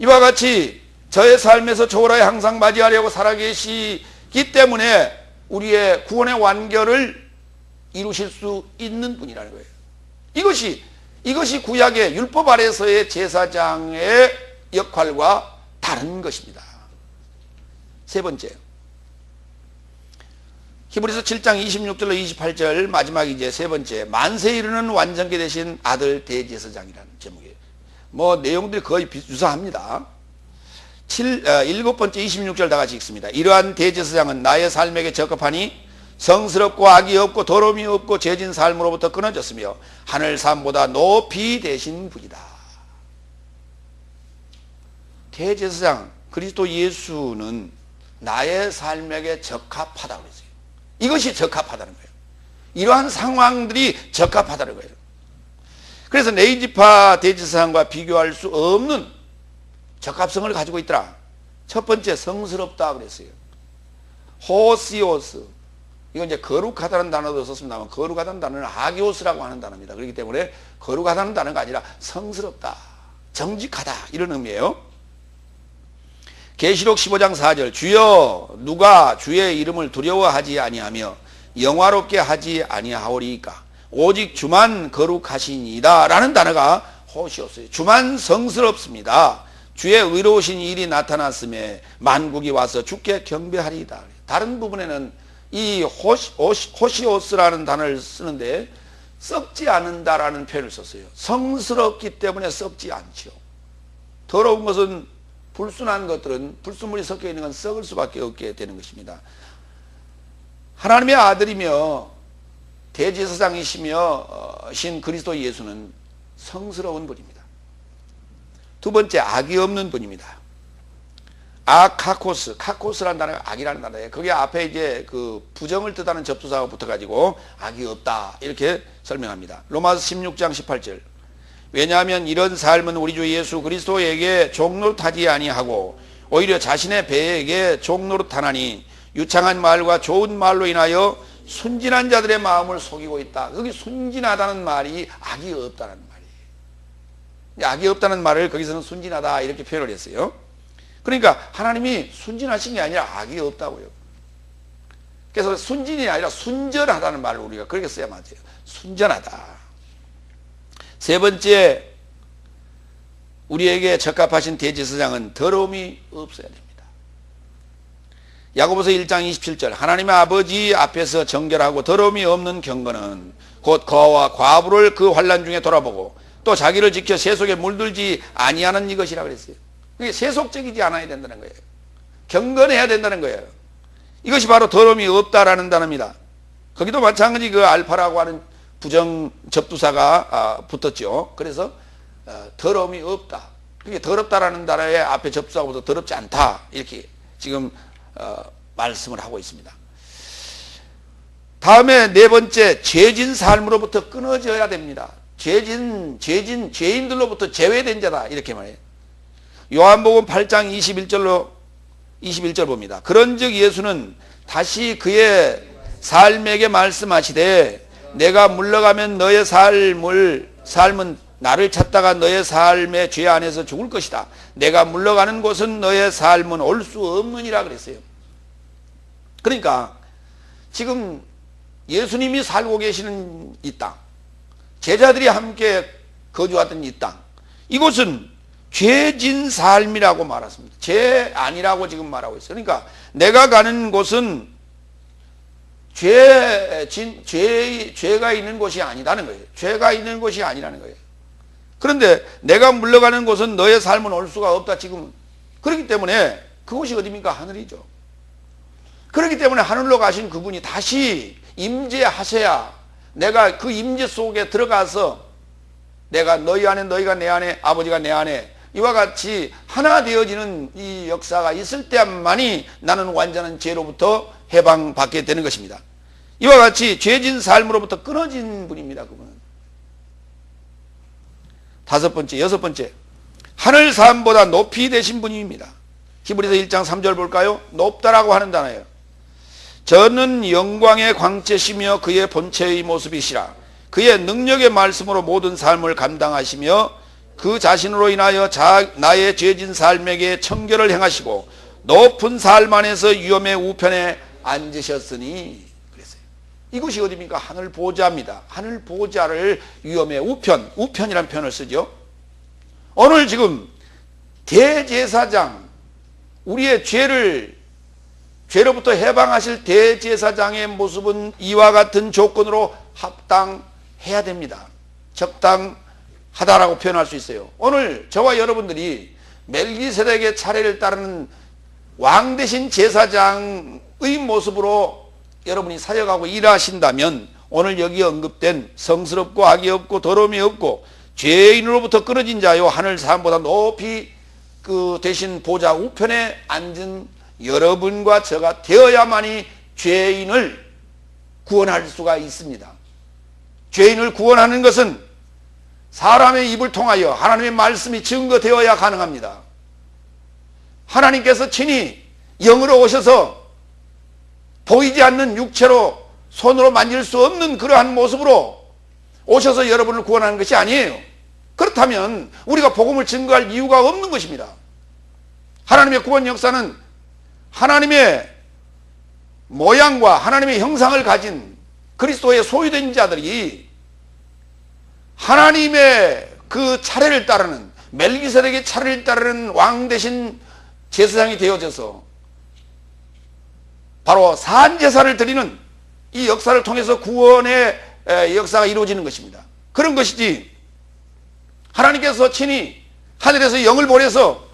이와 같이 저의 삶에서 초월하여 항상 맞이하려고 살아계시기 때문에 우리의 구원의 완결을 이루실 수 있는 분이라는 거예요. 이것이 구약의 율법 아래서의 제사장의 역할과 다른 것입니다. 세 번째, 히브리서 7장 26절로 28절 마지막 이제 세 번째, 만세에 이르는 완전케 되신 아들 대제사장이라는 제목이에요. 뭐 내용들이 거의 유사합니다. 일곱 번째 26절 다 같이 읽습니다. 이러한 대제사장은 나의 삶에게 적합하니 성스럽고 악이 없고 더러움이 없고 죄진 삶으로부터 끊어졌으며 하늘 삶보다 높이 되신 분이다. 대제사장 그리스도 예수는 나의 삶에게 적합하다고 그랬어요. 이것이 적합하다는 거예요. 이러한 상황들이 적합하다는 거예요. 그래서 네이지파 대제사장과 비교할 수 없는 적합성을 가지고 있더라. 첫 번째, 성스럽다 그랬어요. 호시오스. 이건 이제 거룩하다는 단어도 썼습니다만 거룩하다는 단어는 하기오스라고 하는 단어입니다. 그렇기 때문에 거룩하다는 단어가 아니라 성스럽다, 정직하다 이런 의미예요. 계시록 15장 4절 주여 누가 주의 이름을 두려워하지 아니하며 영화롭게 하지 아니하오리이까 오직 주만 거룩하시니이다 라는 단어가 호시오스예요. 주만 성스럽습니다. 주의 의로우신 일이 나타났음에 만국이 와서 주께 경배하리이다. 다른 부분에는 이 호시오스라는 단어를 쓰는데 썩지 않는다라는 표현을 썼어요. 성스럽기 때문에 썩지 않죠. 더러운 것은 불순한 것들은 불순물이 섞여 있는 건 썩을 수밖에 없게 되는 것입니다. 하나님의 아들이며 대제사장이시며 신 그리스도 예수는 성스러운 분입니다. 두 번째, 악이 없는 분입니다. 아카코스, 카코스라는 단어가 악이라는 단어예요. 거기 앞에 이제 그 부정을 뜻하는 접두사가 붙어가지고 악이 없다 이렇게 설명합니다. 로마서 16장 18절 왜냐하면 이런 삶은 우리 주 예수 그리스도에게 종노릇하지 아니하고 오히려 자신의 배에게 종노릇하나니 유창한 말과 좋은 말로 인하여 순진한 자들의 마음을 속이고 있다. 거기 순진하다는 말이 악이 없다는 말이에요. 악이 없다는 말을 거기서는 순진하다 이렇게 표현을 했어요. 그러니까 하나님이 순진하신 게 아니라 악이 없다고요. 그래서 순진이 아니라 순전하다는 말을 우리가 그렇게 써야만 돼요. 순전하다. 세 번째, 우리에게 적합하신 대제사장은 더러움이 없어야 됩니다. 야고보서 1장 27절 하나님의 아버지 앞에서 정결하고 더러움이 없는 경건은 곧 거와 과부를 그 환난 중에 돌아보고 또 자기를 지켜 세속에 물들지 아니하는 이것이라 그랬어요. 그게 세속적이지 않아야 된다는 거예요. 경건해야 된다는 거예요. 이것이 바로 더러움이 없다라는 단어입니다. 거기도 마찬가지 그 알파라고 하는 부정 접두사가 붙었죠. 그래서 더러움이 없다. 그게 더럽다라는 단어의 앞에 접두사가 붙어 더럽지 않다 이렇게 지금 말씀을 하고 있습니다. 다음에 네 번째, 죄진 삶으로부터 끊어져야 됩니다. 죄인들로부터 제외된 자다 이렇게 말해요. 요한복음 8장 21절 봅니다. 그런즉 예수는 다시 그의 삶에게 말씀하시되 내가 물러가면 너의 삶은 나를 찾다가 너의 삶의 죄 안에서 죽을 것이다. 내가 물러가는 곳은 너의 삶은 올 수 없느니라 그랬어요. 그러니까 지금 예수님이 살고 계시는 이 땅, 제자들이 함께 거주하던 이 땅, 이곳은 죄진 삶이라고 말했습니다. 죄 아니라고 지금 말하고 있어요. 그러니까 내가 가는 곳은 죄가 있는 곳이 아니라는 거예요. 죄가 있는 곳이 아니라는 거예요. 그런데 내가 물러가는 곳은 너의 삶은 올 수가 없다 지금. 그렇기 때문에 그곳이 어디입니까? 하늘이죠. 그렇기 때문에 하늘로 가신 그분이 다시 임재하셔야 내가 그 임재 속에 들어가서 내가 너희 안에 너희가 내 안에 아버지가 내 안에 이와 같이 하나 되어지는 이 역사가 있을 때만이 나는 완전한 죄로부터 해방받게 되는 것입니다. 이와 같이 죄진 삶으로부터 끊어진 분입니다. 그분은. 다섯 번째, 여섯 번째, 하늘 삶보다 높이 되신 분입니다. 히브리서 1장 3절 볼까요? 높다라고 하는 단어예요. 저는 영광의 광채시며 그의 본체의 모습이시라. 그의 능력의 말씀으로 모든 삶을 감당하시며 그 자신으로 인하여 나의 죄진 삶에게 청결을 행하시고 높은 삶 안에서 위엄의 우편에 앉으셨으니 그랬어요. 이곳이 어디입니까? 하늘 보좌입니다. 하늘 보좌를 위엄의 우편이라는 표현을 쓰죠. 오늘 지금 대제사장, 우리의 죄로부터 해방하실 대제사장의 모습은 이와 같은 조건으로 합당해야 됩니다. 적당하다라고 표현할 수 있어요. 오늘 저와 여러분들이 멜기세덱의 차례를 따르는 왕 대신 제사장의 모습으로 여러분이 사역하고 일하신다면 오늘 여기 언급된 성스럽고 악이 없고 더러움이 없고 죄인으로부터 끊어진 자요 하늘 사람보다 높이 그 대신 보좌 우편에 앉은 여러분과 저가 되어야만이 죄인을 구원할 수가 있습니다. 죄인을 구원하는 것은 사람의 입을 통하여 하나님의 말씀이 증거되어야 가능합니다. 하나님께서 친히 영으로 오셔서 보이지 않는 육체로 손으로 만질 수 없는 그러한 모습으로 오셔서 여러분을 구원하는 것이 아니에요. 그렇다면 우리가 복음을 증거할 이유가 없는 것입니다. 하나님의 구원 역사는 하나님의 모양과 하나님의 형상을 가진 그리스도의 소유된 자들이 하나님의 그 차례를 따르는, 멜기세덱의 차례를 따르는 왕 대신 제사장이 되어져서 바로 산제사를 드리는 이 역사를 통해서 구원의 역사가 이루어지는 것입니다. 그런 것이지 하나님께서 친히 하늘에서 영을 보내서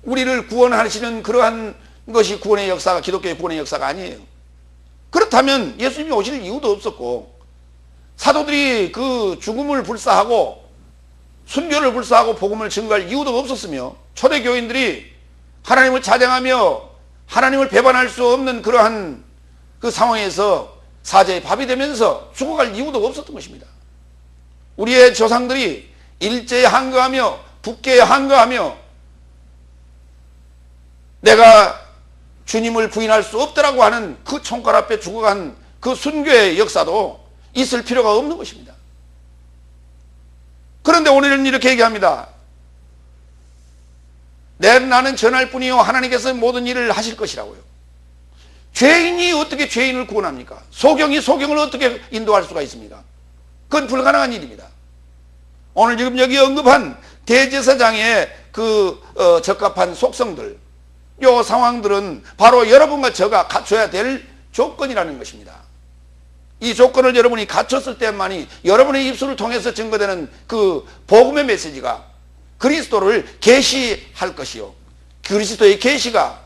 우리를 구원하시는 그러한 것이 구원의 역사가, 기독교의 구원의 역사가 아니에요. 그렇다면 예수님이 오실 이유도 없었고, 사도들이 그 죽음을 불사하고 순교를 불사하고 복음을 증거할 이유도 없었으며, 초대교인들이 하나님을 찬양하며 하나님을 배반할 수 없는 그러한 그 상황에서 사제의 밥이 되면서 죽어갈 이유도 없었던 것입니다. 우리의 조상들이 일제에 항거하며 북계에 항거하며 내가 주님을 부인할 수 없더라고 하는 그 총칼 앞에 죽어간 그 순교의 역사도 있을 필요가 없는 것입니다. 그런데 오늘은 이렇게 얘기합니다. 나는 전할 뿐이요 하나님께서 모든 일을 하실 것이라고요. 죄인이 어떻게 죄인을 구원합니까? 소경이 소경을 어떻게 인도할 수가 있습니까? 그건 불가능한 일입니다. 오늘 지금 여기 언급한 대제사장의 그 적합한 속성들, 이 상황들은 바로 여러분과 저가 갖춰야 될 조건이라는 것입니다. 이 조건을 여러분이 갖췄을 때만이 여러분의 입술을 통해서 증거되는 그 복음의 메시지가 그리스도를 계시할 것이요, 그리스도의 계시가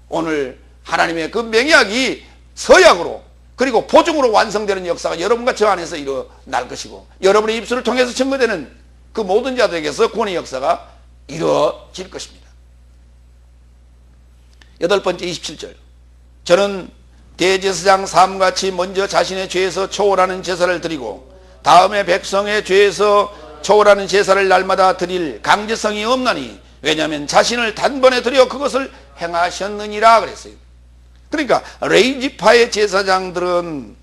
오늘 하나님의 그 맹약이 서약으로 그리고 보증으로 완성되는 역사가 여러분과 저 안에서 일어날 것이고, 여러분의 입술을 통해서 증거되는 그 모든 자들에게서 구원의 역사가 이루어질 것입니다. 8번째 27절. 저는 대제사장 삶같이 먼저 자신의 죄에서 초월하는 제사를 드리고 다음에 백성의 죄에서 초월하는 제사를 날마다 드릴 강제성이 없나니, 왜냐하면 자신을 단번에 드려 그것을 행하셨느니라 그랬어요. 그러니까 레위지파의 제사장들은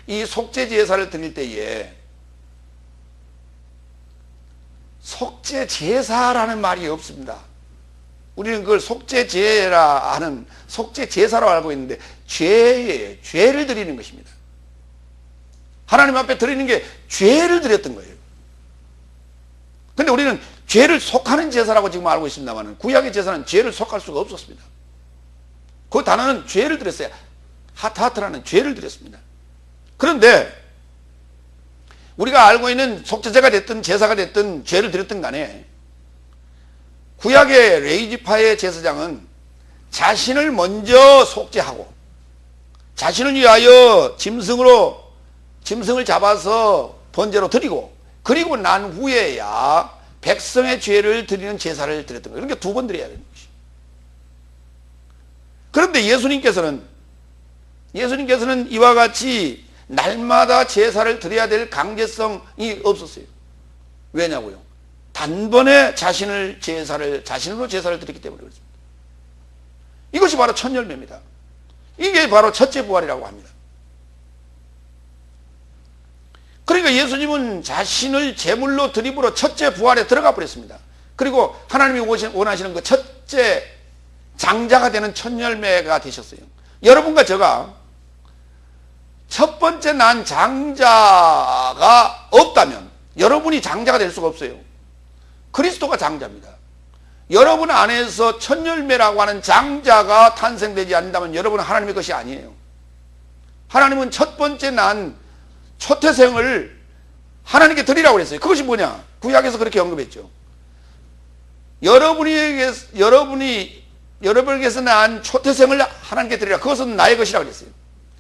이 속죄 제사를 드릴 때에 속죄 제사라는 말이 없습니다. 우리는 그걸 속죄제라 하는, 속죄 제사로 알고 있는데 죄를 드리는 것입니다. 하나님 앞에 드리는 게 죄를 드렸던 거예요. 근데 우리는 죄를 속하는 제사라고 지금 알고 있습니다만, 구약의 제사는 죄를 속할 수가 없었습니다. 그 단어는 죄를 드렸어요. 하트라는 죄를 드렸습니다. 그런데 우리가 알고 있는 속죄제가 됐든 제사가 됐든 죄를 드렸든 간에 구약의 레위지파의 제사장은 자신을 먼저 속죄하고 자신을 위하여 짐승을 잡아서 번제로 드리고, 그리고 난 후에야 백성의 죄를 드리는 제사를 드렸던 거예요. 그러니까 2번 드려야 되는 것이죠. 그런데 예수님께서는 이와 같이 날마다 제사를 드려야 될 강제성이 없었어요. 왜냐고요? 단번에 자신으로 제사를 드렸기 때문에 그렇습니다. 이것이 바로 첫 열매입니다. 이게 바로 첫째 부활이라고 합니다. 그러니까 예수님은 자신을 제물로 드림으로 첫째 부활에 들어가 버렸습니다. 그리고 하나님이 원하시는 그 첫째 장자가 되는 첫 열매가 되셨어요. 여러분과 제가 첫 번째 난 장자가 없다면 여러분이 장자가 될 수가 없어요. 그리스도가 장자입니다. 여러분 안에서 첫 열매라고 하는 장자가 탄생되지 않는다면 여러분은 하나님의 것이 아니에요. 하나님은 첫 번째 난 초태생을 하나님께 드리라고 그랬어요. 그것이 뭐냐? 구약에서 그렇게 언급했죠. 여러분에게서 난 초태생을 하나님께 드리라. 그것은 나의 것이라고 그랬어요.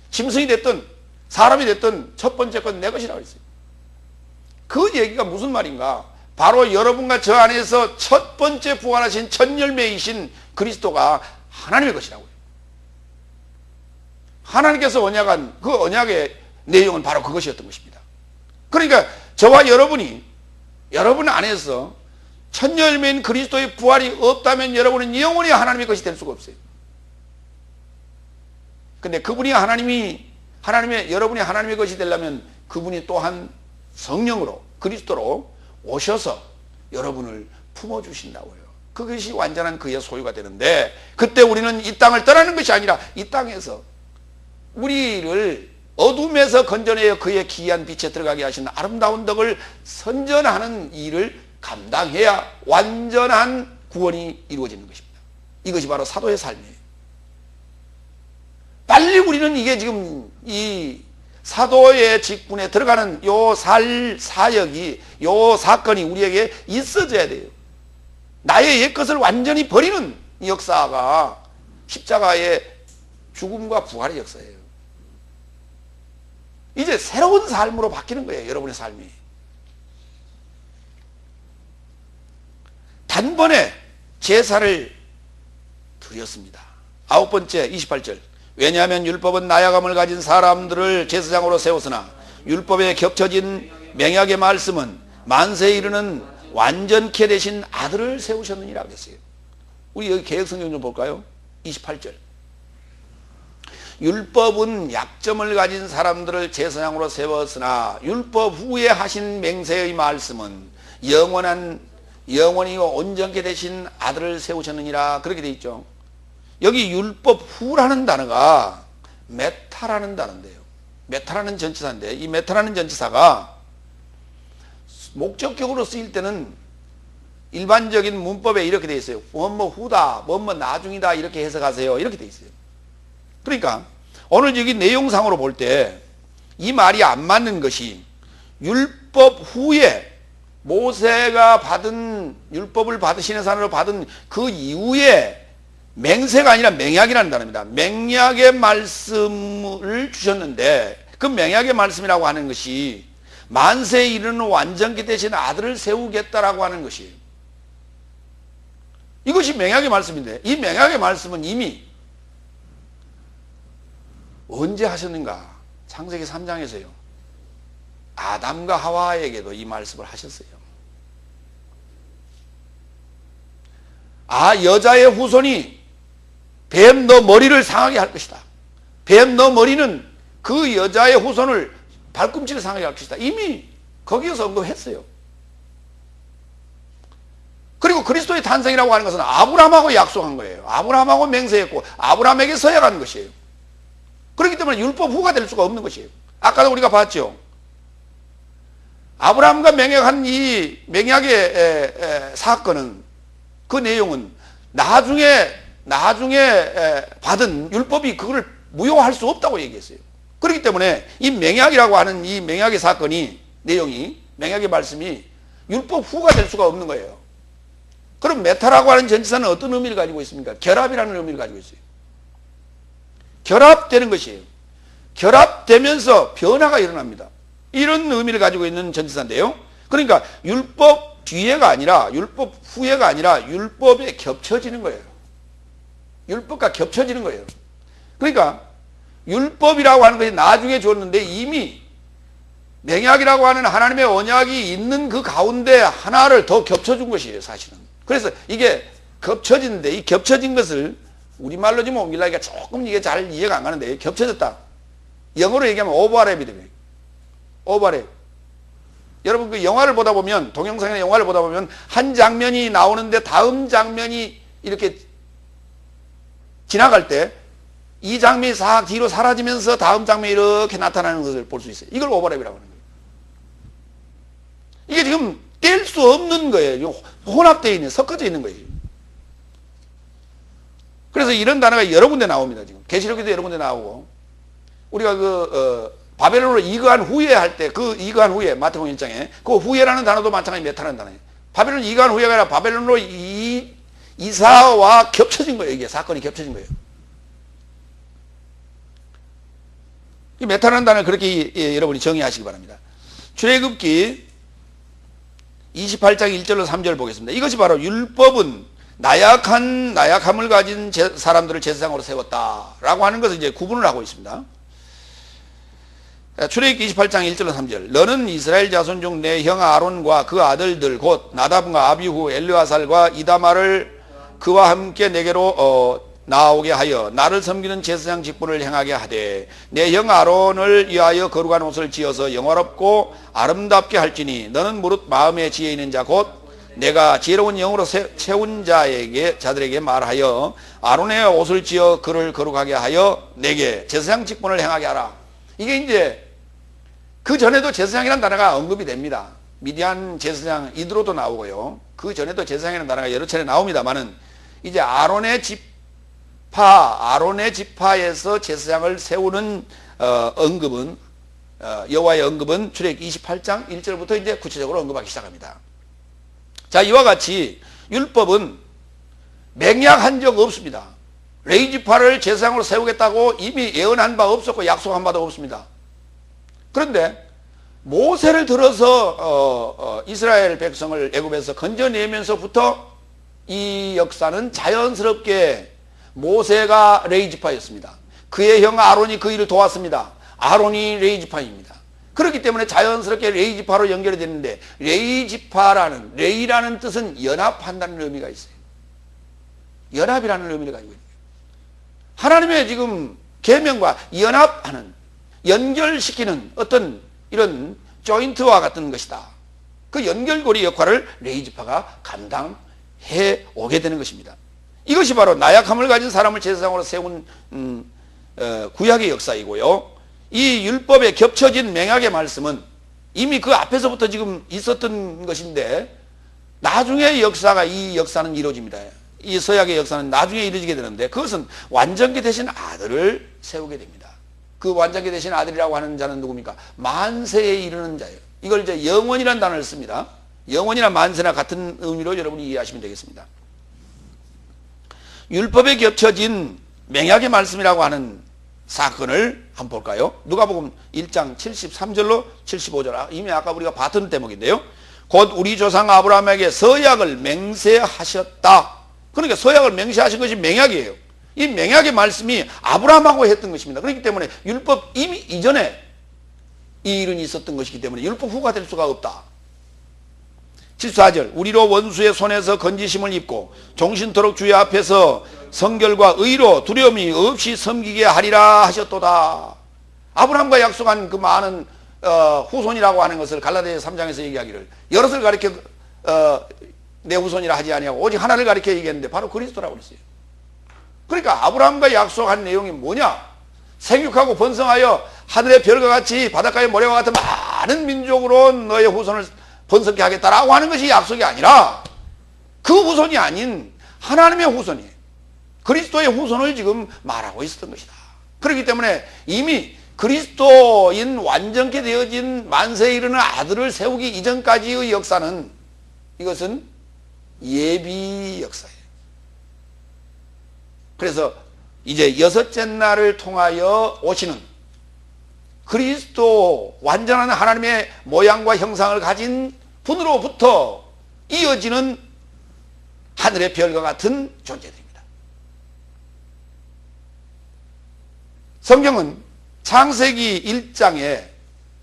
짐승이 됐든 사람이 됐든 첫 번째 건 내 것이라고 그랬어요. 그 얘기가 무슨 말인가? 바로 여러분과 저 안에서 첫 번째 부활하신 첫 열매이신 그리스도가 하나님의 것이라고요. 하나님께서 언약한 그 언약의 내용은 바로 그것이었던 것입니다. 그러니까 저와 여러분 안에서 첫 열매인 그리스도의 부활이 없다면 여러분은 영원히 하나님의 것이 될 수가 없어요. 근데 그분이 여러분이 하나님의 것이 되려면 그분이 또한 성령으로, 그리스도로 오셔서 여러분을 품어주신다고요. 그것이 완전한 그의 소유가 되는데, 그때 우리는 이 땅을 떠나는 것이 아니라 이 땅에서 우리를 어둠에서 건져내어 그의 기이한 빛에 들어가게 하시는 아름다운 덕을 선전하는 일을 감당해야 완전한 구원이 이루어지는 것입니다. 이것이 바로 사도의 삶이에요. 빨리 우리는 이게 지금 이 사도의 직분에 들어가는 요 사역이, 요 사건이 우리에게 있어져야 돼요. 나의 옛것을 완전히 버리는 역사가 십자가의 죽음과 부활의 역사예요. 이제 새로운 삶으로 바뀌는 거예요, 여러분의 삶이. 단번에 제사를 드렸습니다. 9번째 28절. 왜냐하면 율법은 나약함을 가진 사람들을 제사장으로 세웠으나 율법에 겹쳐진 맹약의 말씀은 만세에 이르는 완전케 되신 아들을 세우셨느니라 그랬어요. 우리 여기 개역성경 좀 볼까요? 28절. 율법은 약점을 가진 사람들을 제사장으로 세웠으나 율법 후에 하신 맹세의 말씀은 영원히 온전케 되신 아들을 세우셨느니라 그렇게 되어 있죠. 여기 율법 후라는 단어가 메타라는 단어인데요. 메타라는 전치사인데, 이 메타라는 전치사가 목적격으로 쓰일 때는 일반적인 문법에 이렇게 되어 있어요. 뭐뭐 후다, 뭐뭐 나중이다 이렇게 해석하세요. 이렇게 되어 있어요. 그러니까 오늘 여기 내용상으로 볼 때 이 말이 안 맞는 것이, 율법 후에 모세가 받은, 율법을 받으시는 사람으로 받은 그 이후에 맹세가 아니라 맹약이라는 단어입니다. 맹약의 말씀을 주셨는데, 그 맹약의 말씀이라고 하는 것이 만세에 이르는 완전케 되신 아들을 세우겠다라고 하는 것이에요. 이것이 맹약의 말씀인데, 이 맹약의 말씀은 이미 언제 하셨는가? 창세기 3장에서요. 아담과 하와에게도 이 말씀을 하셨어요. 여자의 후손이 뱀 너 머리를 상하게 할 것이다. 뱀 너 머리는 그 여자의 후손을 발꿈치를 상하게 할 것이다. 이미 거기에서 언급했어요. 그리고 그리스도의 탄생이라고 하는 것은 아브라함하고 약속한 거예요. 아브라함하고 맹세했고 아브라함에게 서약한 것이에요. 그렇기 때문에 율법 후가 될 수가 없는 것이에요. 아까도 우리가 봤죠. 아브라함과 맹약한 이 맹약의 사건은, 그 내용은 나중에 받은 율법이 그걸 무효할 수 없다고 얘기했어요. 그렇기 때문에 이 맹약이라고 하는 이 맹약의 사건이, 내용이, 맹약의 말씀이 율법 후가 될 수가 없는 거예요. 그럼 메타라고 하는 전치사는 어떤 의미를 가지고 있습니까? 결합이라는 의미를 가지고 있어요. 결합되는 것이에요. 결합되면서 변화가 일어납니다. 이런 의미를 가지고 있는 전치사인데요. 그러니까 율법 뒤에가 아니라, 율법 후에가 아니라 율법에 겹쳐지는 거예요. 율법과 겹쳐지는 거예요. 그러니까 율법이라고 하는 것이 나중에 줬는데 이미 맹약이라고 하는 하나님의 언약이 있는 그 가운데 하나를 더 겹쳐준 것이에요, 사실은. 그래서 이게 겹쳐지는데, 이 겹쳐진 것을 우리말로 좀 옮기려니까 조금 이게 잘 이해가 안 가는데, 겹쳐졌다. 영어로 얘기하면 오버랩이 됩니다. 오버랩. 여러분 그 영화를 보다 보면, 동영상이나 영화를 보다 보면 한 장면이 나오는데 다음 장면이 이렇게 지나갈 때 이 장면이 싹 뒤로 사라지면서 다음 장면이 이렇게 나타나는 것을 볼 수 있어요. 이걸 오버랩이라고 하는 거예요. 이게 지금 뗄 수 없는 거예요. 혼합되어 있는, 섞어져 있는 거예요. 그래서 이런 단어가 여러 군데 나옵니다. 지금 계시록에도 여러 군데 나오고, 우리가 바벨론으로 이거한 후에 할 때, 그 이거한 후에, 마태복음 1장에 그 후에라는 단어도 마찬가지 메타라는 단어예요. 바벨론 이거한 후에가 아니라 바벨론으로 이사와 겹쳐진 거예요. 이게 사건이 겹쳐진 거예요. 이 메타라는 단어를 그렇게 여러분이 정의하시기 바랍니다. 출애굽기 28장 1절로 3절 보겠습니다. 이것이 바로 율법은 나약함을 가진 사람들을 제사장으로 세웠다라고 하는 것을 이제 구분을 하고 있습니다. 출애굽기 28장 1절로 3절. 너는 이스라엘 자손 중 내 형 아론과 그 아들들 곧 나답과 아비후 엘르아살과 이다마를 그와 함께 내게로 나오게 하여 나를 섬기는 제사장 직분을 행하게 하되 내 형 아론을 위하여 거룩한 옷을 지어서 영화롭고 아름답게 할지니 너는 무릇 마음에 지혜 있는 자 곧 내가 지혜로운 영으로 채운 자들에게 말하여 아론의 옷을 지어 그를 거룩하게 하여 내게 제사장 직분을 행하게 하라. 이게 이제 그 전에도 제사장이라는 단어가 언급이 됩니다. 미디안 제사장 이드로도 나오고요. 그 전에도 제사장이라는 단어가 여러 차례 나옵니다만은 이제 아론의 지파에서 제사장을 세우는 언급은 여호와의 언급은 출애굽 28장 1절부터 이제 구체적으로 언급하기 시작합니다. 자, 이와 같이 율법은 맹약한 적 없습니다. 레위 지파를 제사장으로 세우겠다고 이미 예언한 바 없었고 약속한 바도 없습니다. 그런데 모세를 들어서 이스라엘 백성을 애굽에서 건져내면서부터 이 역사는 자연스럽게 모세가 레위 지파였습니다. 그의 형 아론이 그 일을 도왔습니다. 아론이 레위 지파입니다. 그렇기 때문에 자연스럽게 레위 지파로 연결이 되는데 레위 지파라는 레위라는 뜻은 연합한다는 의미가 있어요. 연합이라는 의미를 가지고 있는 거예요. 하나님의 지금 계명과 연합하는 연결시키는 어떤 이런 조인트와 같은 것이다. 그 연결고리 역할을 레위 지파가 감당해 오게 되는 것입니다. 이것이 바로 나약함을 가진 사람을 제사장으로 세운 구약의 역사이고요. 이 율법에 겹쳐진 맹약의 말씀은 이미 그 앞에서부터 지금 있었던 것인데 나중에 역사가 이 역사는 이루어집니다. 이 서약의 역사는 나중에 이루어지게 되는데 그것은 완전케 되신 아들을 세우게 됩니다. 그 완전케 되신 아들이라고 하는 자는 누굽니까? 만세에 이르는 자예요. 이걸 이제 영원이라는 단어를 씁니다. 영원이나 만세나 같은 의미로 여러분이 이해하시면 되겠습니다. 율법에 겹쳐진 맹약의 말씀이라고 하는 사건을 한번 볼까요? 누가복음 1장 73절로 75절. 이미 아까 우리가 봤던 대목인데요. 곧 우리 조상 아브라함에게 서약을 맹세하셨다. 그러니까 서약을 맹세하신 것이 맹약이에요. 이 맹약의 말씀이 아브라함하고 했던 것입니다. 그렇기 때문에 율법 이미 이전에 이 일은 있었던 것이기 때문에 율법 후가 될 수가 없다. 74절 우리로 원수의 손에서 건지심을 입고 종신토록 주의 앞에서 성결과 의로 두려움이 없이 섬기게 하리라 하셨도다. 아브라함과 약속한 그 많은 후손이라고 하는 것을 갈라디아 3장에서 얘기하기를 여럿을 가리켜 내 후손이라 하지 아니하고 오직 하나를 가리켜 얘기했는데 바로 그리스도라고 그랬어요. 그러니까 아브라함과 약속한 내용이 뭐냐? 생육하고 번성하여 하늘의 별과 같이 바닷가의 모래와 같은 많은 민족으로 너의 후손을 번성케 하겠다라고 하는 것이 약속이 아니라 그 후손이 아닌 하나님의 후손이에요. 그리스도의 후손을 지금 말하고 있었던 것이다. 그렇기 때문에 이미 그리스도인 완전케 되어진 만세에 이르는 아들을 세우기 이전까지의 역사는 이것은 예비 역사예요. 그래서 이제 여섯째 날을 통하여 오시는 그리스도 완전한 하나님의 모양과 형상을 가진 분으로부터 이어지는 하늘의 별과 같은 존재들입니다. 성경은 창세기 1장에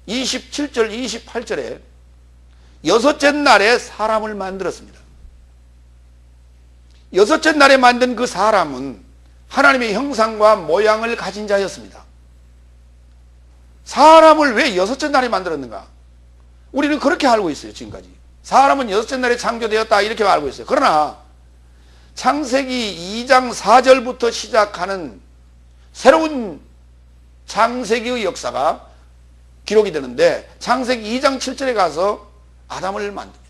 27절 28절에 여섯째 날에 사람을 만들었습니다. 여섯째 날에 만든 그 사람은 하나님의 형상과 모양을 가진 자였습니다. 사람을 왜 여섯째 날에 만들었는가? 우리는 그렇게 알고 있어요. 지금까지 사람은 여섯째 날에 창조되었다 이렇게 알고 있어요. 그러나 창세기 2장 4절부터 시작하는 새로운 창세기의 역사가 기록이 되는데 창세기 2장 7절에 가서 아담을 만듭니다.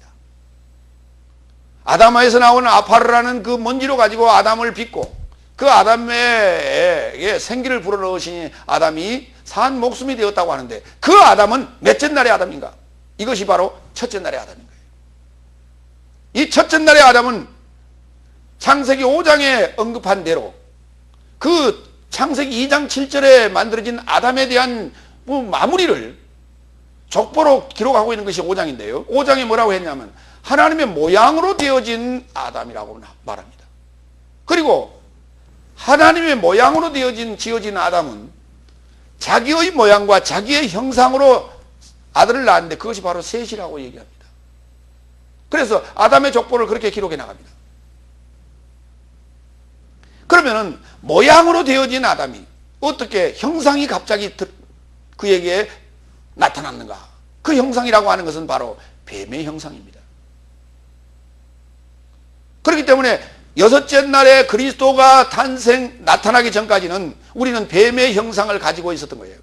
아담에서 나오는 아파르라는 그 먼지로 가지고 아담을 빚고 그 아담에게 생기를 불어넣으시니 아담이 산 목숨이 되었다고 하는데 그 아담은 몇째 날의 아담인가? 이것이 바로 첫째 날의 아담인 거예요. 이 첫째 날의 아담은 창세기 5장에 언급한 대로 그 창세기 2장 7절에 만들어진 아담에 대한 마무리를 족보로 기록하고 있는 것이 5장인데요. 5장에 뭐라고 했냐면 하나님의 모양으로 되어진 아담이라고 말합니다. 그리고 하나님의 모양으로 지어진 아담은 자기의 모양과 자기의 형상으로 아들을 낳았는데 그것이 바로 셋이라고 얘기합니다. 그래서 아담의 족보를 그렇게 기록해 나갑니다. 그러면은 모양으로 되어진 아담이 어떻게 형상이 갑자기 그에게 나타났는가? 그 형상이라고 하는 것은 바로 뱀의 형상입니다. 그렇기 때문에 여섯째 날에 그리스도가 나타나기 전까지는 우리는 뱀의 형상을 가지고 있었던 거예요.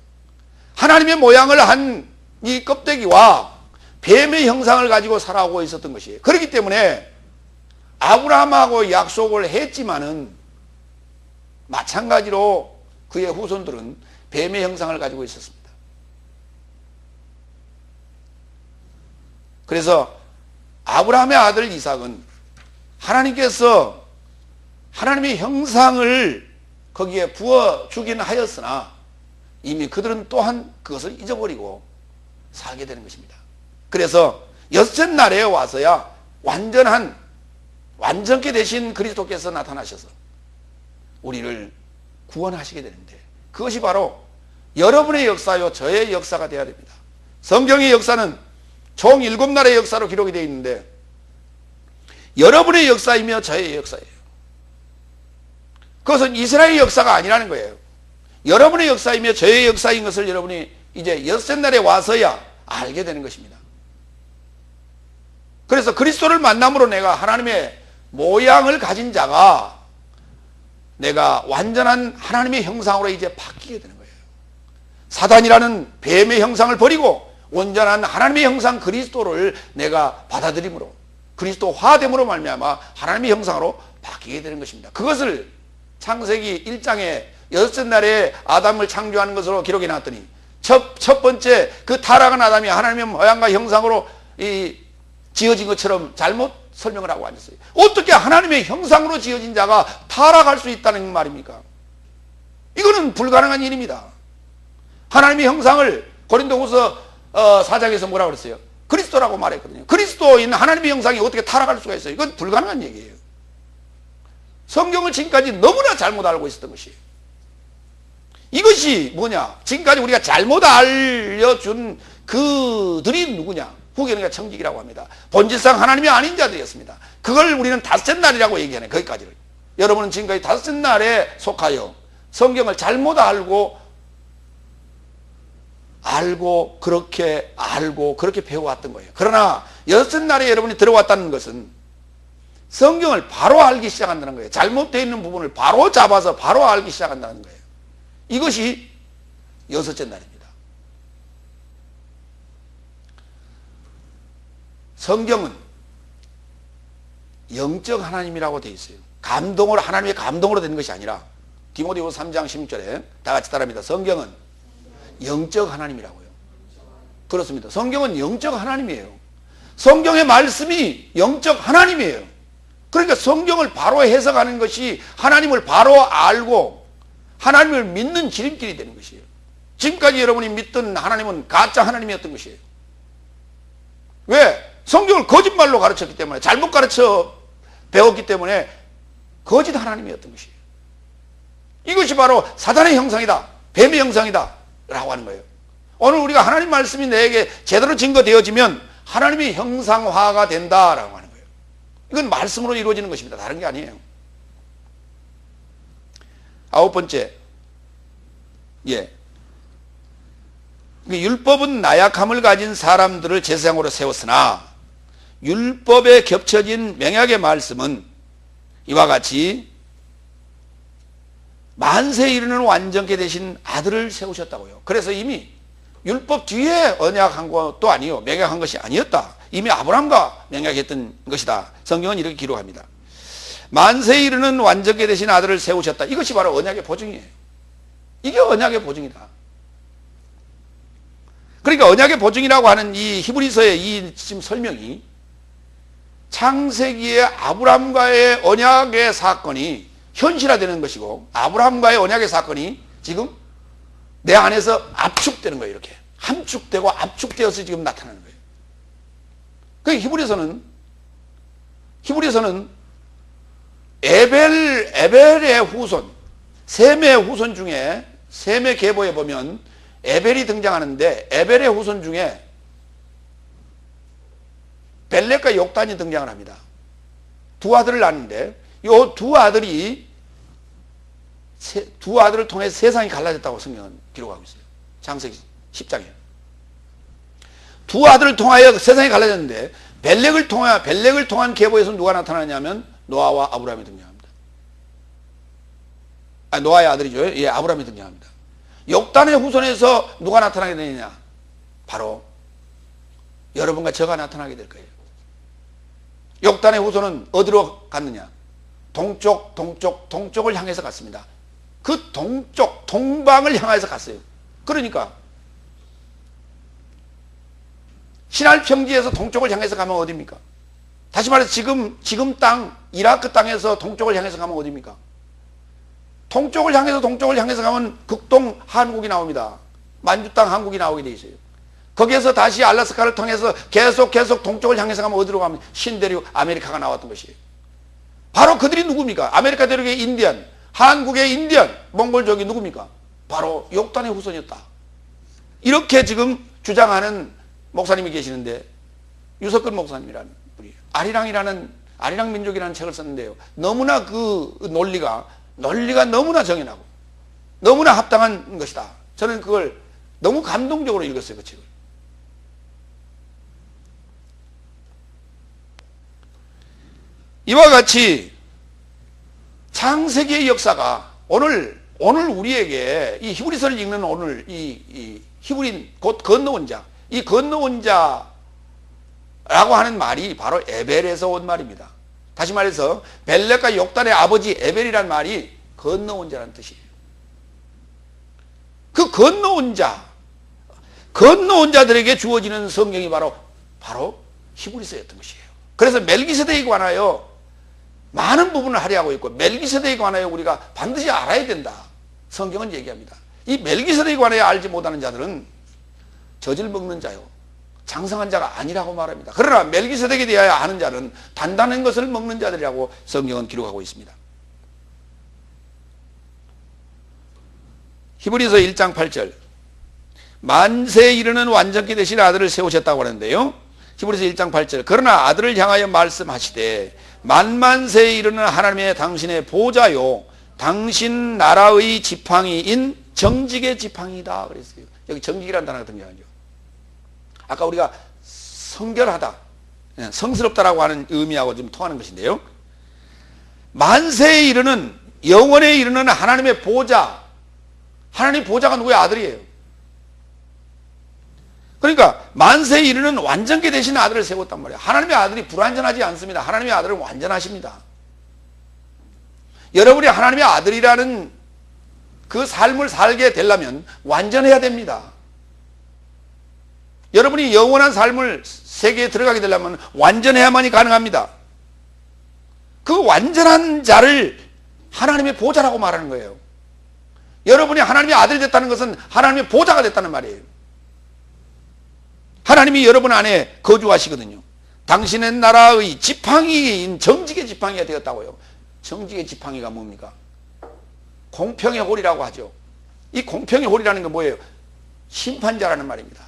하나님의 모양을 한 이 껍데기와 뱀의 형상을 가지고 살아오고 있었던 것이에요. 그렇기 때문에 아브라함하고 약속을 했지만은 마찬가지로 그의 후손들은 뱀의 형상을 가지고 있었습니다. 그래서 아브라함의 아들 이삭은 하나님께서 하나님의 형상을 거기에 부어주긴 하였으나 이미 그들은 또한 그것을 잊어버리고 살게 되는 것입니다. 그래서 여섯째 날에 와서야 완전케 되신 그리스도께서 나타나셔서 우리를 구원하시게 되는데, 그것이 바로 여러분의 역사요 저의 역사가 되어야 됩니다. 성경의 역사는 총 7날의 역사로 기록이 되어 있는데 여러분의 역사이며 저의 역사예요. 그것은 이스라엘의 역사가 아니라는 거예요. 여러분의 역사이며 저의 역사인 것을 여러분이 이제 여섯째 날에 와서야 알게 되는 것입니다. 그래서 그리스도를 만남으로 내가 하나님의 모양을 가진 자가 내가 완전한 하나님의 형상으로 이제 바뀌게 되는 거예요. 사단이라는 뱀의 형상을 버리고 온전한 하나님의 형상 그리스도를 내가 받아들임으로, 그리스도화됨으로 말미암아 하나님의 형상으로 바뀌게 되는 것입니다. 그것을 창세기 1장에 여섯째 날에 아담을 창조하는 것으로 기록해 놨더니 첫 번째 그 타락한 아담이 하나님의 모양과 형상으로 지어진 것처럼 잘못 설명을 하고 앉았어요. 어떻게 하나님의 형상으로 지어진 자가 타락할 수 있다는 말입니까? 이거는 불가능한 일입니다. 하나님의 형상을 고린도후서 4장에서 뭐라고 그랬어요? 그리스도라고 말했거든요. 그리스도인 하나님의 형상이 어떻게 타락할 수가 있어요? 이건 불가능한 얘기예요. 성경을 지금까지 너무나 잘못 알고 있었던 것이에요. 이것이 뭐냐? 지금까지 우리가 잘못 알려준 그들이 누구냐? 후계론과 청직이라고 합니다. 본질상 하나님이 아닌 자들이었습니다. 그걸 우리는 다섯째 날이라고 얘기하네, 거기까지를. 여러분은 지금까지 다섯째 날에 속하여 성경을 잘못 알고 그렇게 배워왔던 거예요. 그러나 여섯째 날에 여러분이 들어왔다는 것은 성경을 바로 알기 시작한다는 거예요. 잘못되어 있는 부분을 바로 잡아서 바로 알기 시작한다는 거예요. 이것이 여섯째 날입니다. 성경은 영적 하나님이라고 되어 있어요. 하나님의 감동으로 되는 것이 아니라, 디모데후서 3장 16절에 다 같이 따라합니다. 성경은 영적 하나님이라고요. 그렇습니다. 성경은 영적 하나님이에요. 성경의 말씀이 영적 하나님이에요. 그러니까 성경을 바로 해석하는 것이 하나님을 바로 알고 하나님을 믿는 지름길이 되는 것이에요. 지금까지 여러분이 믿던 하나님은 가짜 하나님이었던 것이에요. 왜? 성경을 거짓말로 가르쳤기 때문에, 잘못 가르쳐 배웠기 때문에 거짓 하나님이었던 것이에요. 이것이 바로 사단의 형상이다, 뱀의 형상이다 라고 하는 거예요. 오늘 우리가 하나님 말씀이 내게 제대로 증거되어지면 하나님의 형상화가 된다라고 하는 거예요. 이건 말씀으로 이루어지는 것입니다. 다른 게 아니에요. 아홉 번째, 율법은 나약함을 가진 사람들을 제사장으로 세웠으나 율법에 겹쳐진 명약의 말씀은 이와 같이 만세에 이르는 완전케 되신 아들을 세우셨다고요. 그래서 이미 율법 뒤에 언약한 것도 아니요, 명약한 것이 아니었다. 이미 아브라함과 명약했던 것이다. 성경은 이렇게 기록합니다. 만세에 이르는 완전케 되신 아들을 세우셨다. 이것이 바로 언약의 보증이에요. 이게 언약의 보증이다. 그러니까 언약의 보증이라고 하는 이 히브리서의 이 지금 설명이 창세기의 아브라함과의 언약의 사건이 현실화되는 것이고, 아브라함과의 언약의 사건이 지금 내 안에서 압축되는 거예요. 이렇게 함축되고 압축되어서 지금 나타나는 거예요. 그 히브리서는 에벨의 후손, 셈의 후손 중에, 셈의 계보에 보면 에벨이 등장하는데, 에벨의 후손 중에 벨렉과 욕단이 등장을 합니다. 두 아들을 낳는데 이 두 아들이 두 아들을 통해 세상이 갈라졌다고 성경은 기록하고 있어요. 창세기 10장에. 두 아들을 통하여 세상이 갈라졌는데 벨렉을 통한 계보에서 누가 나타나냐면 노아와 아브라함이 등장합니다. 노아의 아들이죠. 예, 아브라함이 등장합니다. 욕단의 후손에서 누가 나타나게 되느냐? 바로 여러분과 저가 나타나게 될 거예요. 욕단의 후손은 어디로 갔느냐? 동쪽을 향해서 갔습니다. 그 동방을 향해서 갔어요. 그러니까 시날 평지에서 동쪽을 향해서 가면 어디입니까? 다시 말해서 지금 땅, 이라크 땅에서 동쪽을 향해서 가면 어디입니까? 동쪽을 향해서 가면 극동 한국이 나옵니다. 만주 땅 한국이 나오게 돼 있어요. 거기에서 다시 알래스카를 통해서 계속 동쪽을 향해서 가면 어디로 가면 신대륙 아메리카가 나왔던 것이에요. 바로 그들이 누굽니까? 아메리카 대륙의 인디언, 한국의 인디언, 몽골족이 누굽니까? 바로 욕단의 후손이었다. 이렇게 지금 주장하는 목사님이 계시는데 유석근 목사님이라는 분이 아리랑 민족이라는 책을 썼는데요. 너무나 그 논리가 너무나 정연하고 너무나 합당한 것이다. 저는 그걸 너무 감동적으로 읽었어요. 그 책을. 이와 같이 창세기의 역사가 오늘 우리에게 이 히브리서를 읽는 오늘 이 히브리인 곧 건너온 자, 이 건너온 자라고 하는 말이 바로 에벨에서 온 말입니다. 다시 말해서 벨렉과 욕단의 아버지 에벨이란 말이 건너온 자라는 뜻이에요. 그 건너온 자들에게 주어지는 성경이 바로 히브리서였던 것이에요. 그래서 멜기세덱에 관하여 많은 부분을 할애하고 있고 멜기세덱에 관하여 우리가 반드시 알아야 된다. 성경은 얘기합니다. 이 멜기세덱에 관하여 알지 못하는 자들은 젖을 먹는 자요, 장성한 자가 아니라고 말합니다. 그러나 멜기세덱에 대하여 아는 자는 단단한 것을 먹는 자들이라고 성경은 기록하고 있습니다. 히브리서 1장 8절 만세에 이르는 완전케 되신 아들을 세우셨다고 하는데요. 히브리서 1장 8절 그러나 아들을 향하여 말씀하시되 만만세에 이르는 하나님의 당신의 보좌요 당신 나라의 지팡이인 정직의 지팡이다 그랬어요. 여기 정직이라는 단어가 등장하죠. 아까 우리가 성결하다, 성스럽다라고 하는 의미하고 좀 통하는 것인데요. 만세에 이르는, 영원에 이르는 하나님의 보좌, 하나님 보좌가 누구의 아들이에요. 그러니까 만세에 이르는 완전케 되신 아들을 세웠단 말이에요. 하나님의 아들이 불완전하지 않습니다. 하나님의 아들은 완전하십니다. 여러분이 하나님의 아들이라는 그 삶을 살게 되려면 완전해야 됩니다. 여러분이 영원한 삶을 세계에 들어가게 되려면 완전해야만이 가능합니다. 그 완전한 자를 하나님의 보좌라고 말하는 거예요. 여러분이 하나님의 아들이 됐다는 것은 하나님의 보좌가 됐다는 말이에요. 하나님이 여러분 안에 거주하시거든요. 당신의 나라의 지팡이인 정직의 지팡이가 되었다고요. 정직의 지팡이가 뭡니까? 공평의 홀이라고 하죠. 이 공평의 홀이라는 건 뭐예요? 심판자라는 말입니다.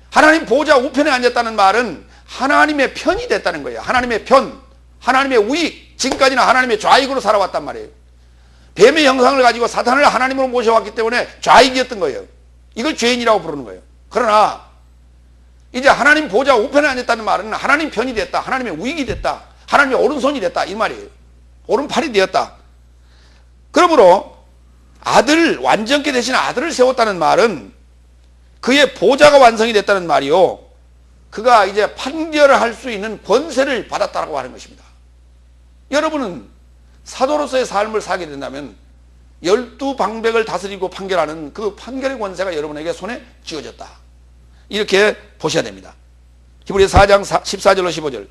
하나님 보좌 우편에 앉았다는 말은 하나님의 편이 됐다는 거예요. 하나님의 편, 하나님의 우익, 지금까지는 하나님의 좌익으로 살아왔단 말이에요. 뱀의 형상을 가지고 사탄을 하나님으로 모셔왔기 때문에 좌익이었던 거예요. 이걸 죄인이라고 부르는 거예요. 그러나 이제 하나님 보좌 우편에 앉았다는 말은 하나님 편이 됐다, 하나님의 우익이 됐다, 하나님의 오른손이 됐다 이 말이에요. 오른팔이 되었다. 그러므로 아들, 완전케 되신 아들을 세웠다는 말은 그의 보좌가 완성이 됐다는 말이요, 그가 이제 판결을 할 수 있는 권세를 받았다고 하는 것입니다. 여러분은 사도로서의 삶을 살게 된다면 12방백을 다스리고 판결하는 그 판결의 권세가 여러분에게 손에 쥐어졌다, 이렇게 보셔야 됩니다. 히브리서 4장 14절로 15절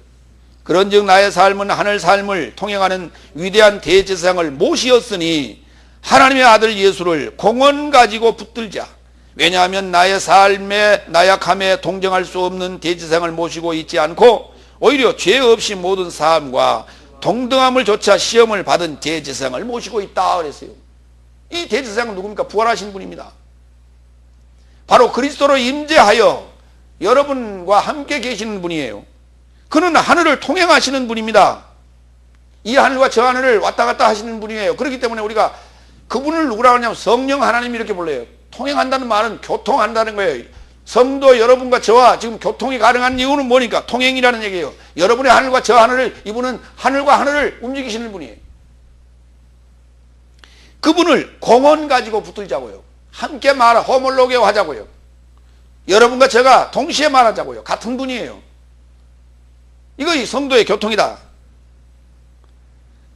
그런즉 나의 삶은 하늘 삶을 통행하는 위대한 대제사장을 모시었으니 하나님의 아들 예수를 공언 가지고 붙들자. 왜냐하면 나의 삶의 나약함에 동정할 수 없는 대제사장을 모시고 있지 않고 오히려 죄 없이 모든 사함과 동등함을 조차 시험을 받은 대제사장을 모시고 있다 그랬어요. 이 대제사장은 누굽니까? 부활하신 분입니다. 바로 그리스도로 임재하여 여러분과 함께 계시는 분이에요. 그는 하늘을 통행하시는 분입니다. 이 하늘과 저 하늘을 왔다 갔다 하시는 분이에요. 그렇기 때문에 우리가 그분을 누구라고 하냐면 성령 하나님 이렇게 불러요. 통행한다는 말은 교통한다는 거예요. 성도 여러분과 저와 지금 교통이 가능한 이유는 뭐니까? 통행이라는 얘기예요. 여러분의 하늘과 저 하늘을, 이분은 하늘과 하늘을 움직이시는 분이에요. 그분을 공원 가지고 붙들자고요. 함께 호몰로게오 하자고요. 여러분과 제가 동시에 말하자고요. 같은 분이에요. 이거 이 성도의 교통이다.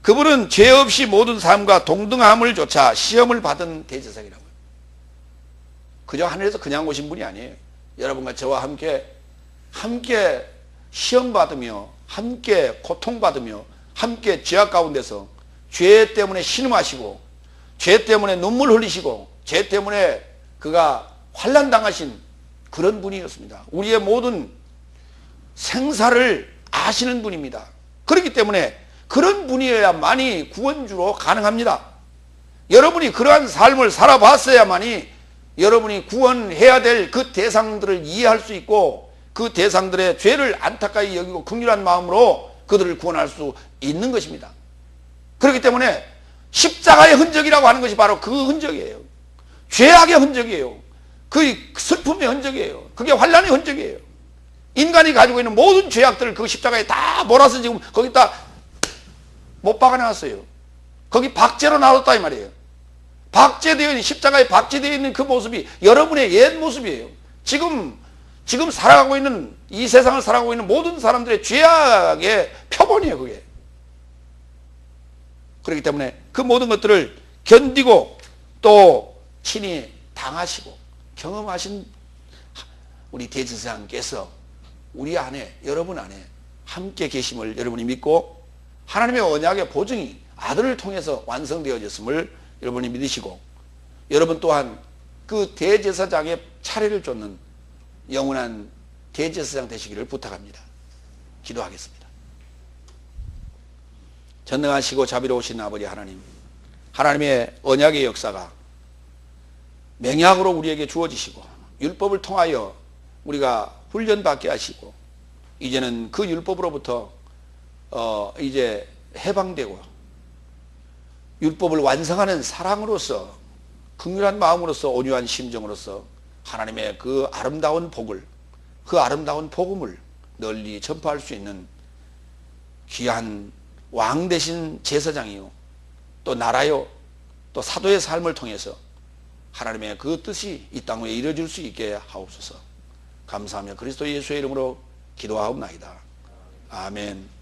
그분은 죄 없이 모든 삶과 동등함을 조차 시험을 받은 대제사장이라고요. 그저 하늘에서 그냥 오신 분이 아니에요. 여러분과 저와 함께 시험 받으며 함께 고통받으며 함께 죄악 가운데서 죄 때문에 신음하시고 죄 때문에 눈물 흘리시고 죄 때문에 그가 환난 당하신 그런 분이었습니다. 우리의 모든 생사를 아시는 분입니다. 그렇기 때문에 그런 분이어야만이 구원주로 가능합니다. 여러분이 그러한 삶을 살아봤어야만이 여러분이 구원해야 될 그 대상들을 이해할 수 있고 그 대상들의 죄를 안타까이 여기고 긍휼한 마음으로 그들을 구원할 수 있는 것입니다. 그렇기 때문에 십자가의 흔적이라고 하는 것이 바로 그 흔적이에요. 죄악의 흔적이에요. 그 슬픔의 흔적이에요. 그게 환난의 흔적이에요. 인간이 가지고 있는 모든 죄악들을 그 십자가에 다 몰아서 지금 거기다 못 박아놨어요. 거기 박제로 놔뒀다 이 말이에요. 박제되어 있는, 십자가에 박제되어 있는 그 모습이 여러분의 옛 모습이에요. 지금 살아가고 있는, 이 세상을 살아가고 있는 모든 사람들의 죄악의 표본이에요, 그게. 그렇기 때문에 그 모든 것들을 견디고 또 친히 당하시고 경험하신 우리 대제사장께서 우리 안에, 여러분 안에 함께 계심을 여러분이 믿고 하나님의 언약의 보증이 아들을 통해서 완성되어졌음을 여러분이 믿으시고 여러분 또한 그 대제사장의 차례를 쫓는 영원한 대제사장 되시기를 부탁합니다. 기도하겠습니다. 전능하시고 자비로우신 아버지 하나님, 하나님의 언약의 역사가 맹약으로 우리에게 주어지시고 율법을 통하여 우리가 훈련받게 하시고 이제는 그 율법으로부터 이제 해방되고 율법을 완성하는 사랑으로서 긍휼한 마음으로서 온유한 심정으로서 하나님의 그 아름다운 복을, 그 아름다운 복음을 널리 전파할 수 있는 귀한 왕 대신 제사장이요 또 나라요 또 사도의 삶을 통해서 하나님의 그 뜻이 이 땅 위에 이루어질 수 있게 하옵소서. 감사하며 그리스도 예수의 이름으로 기도하옵나이다. 아멘.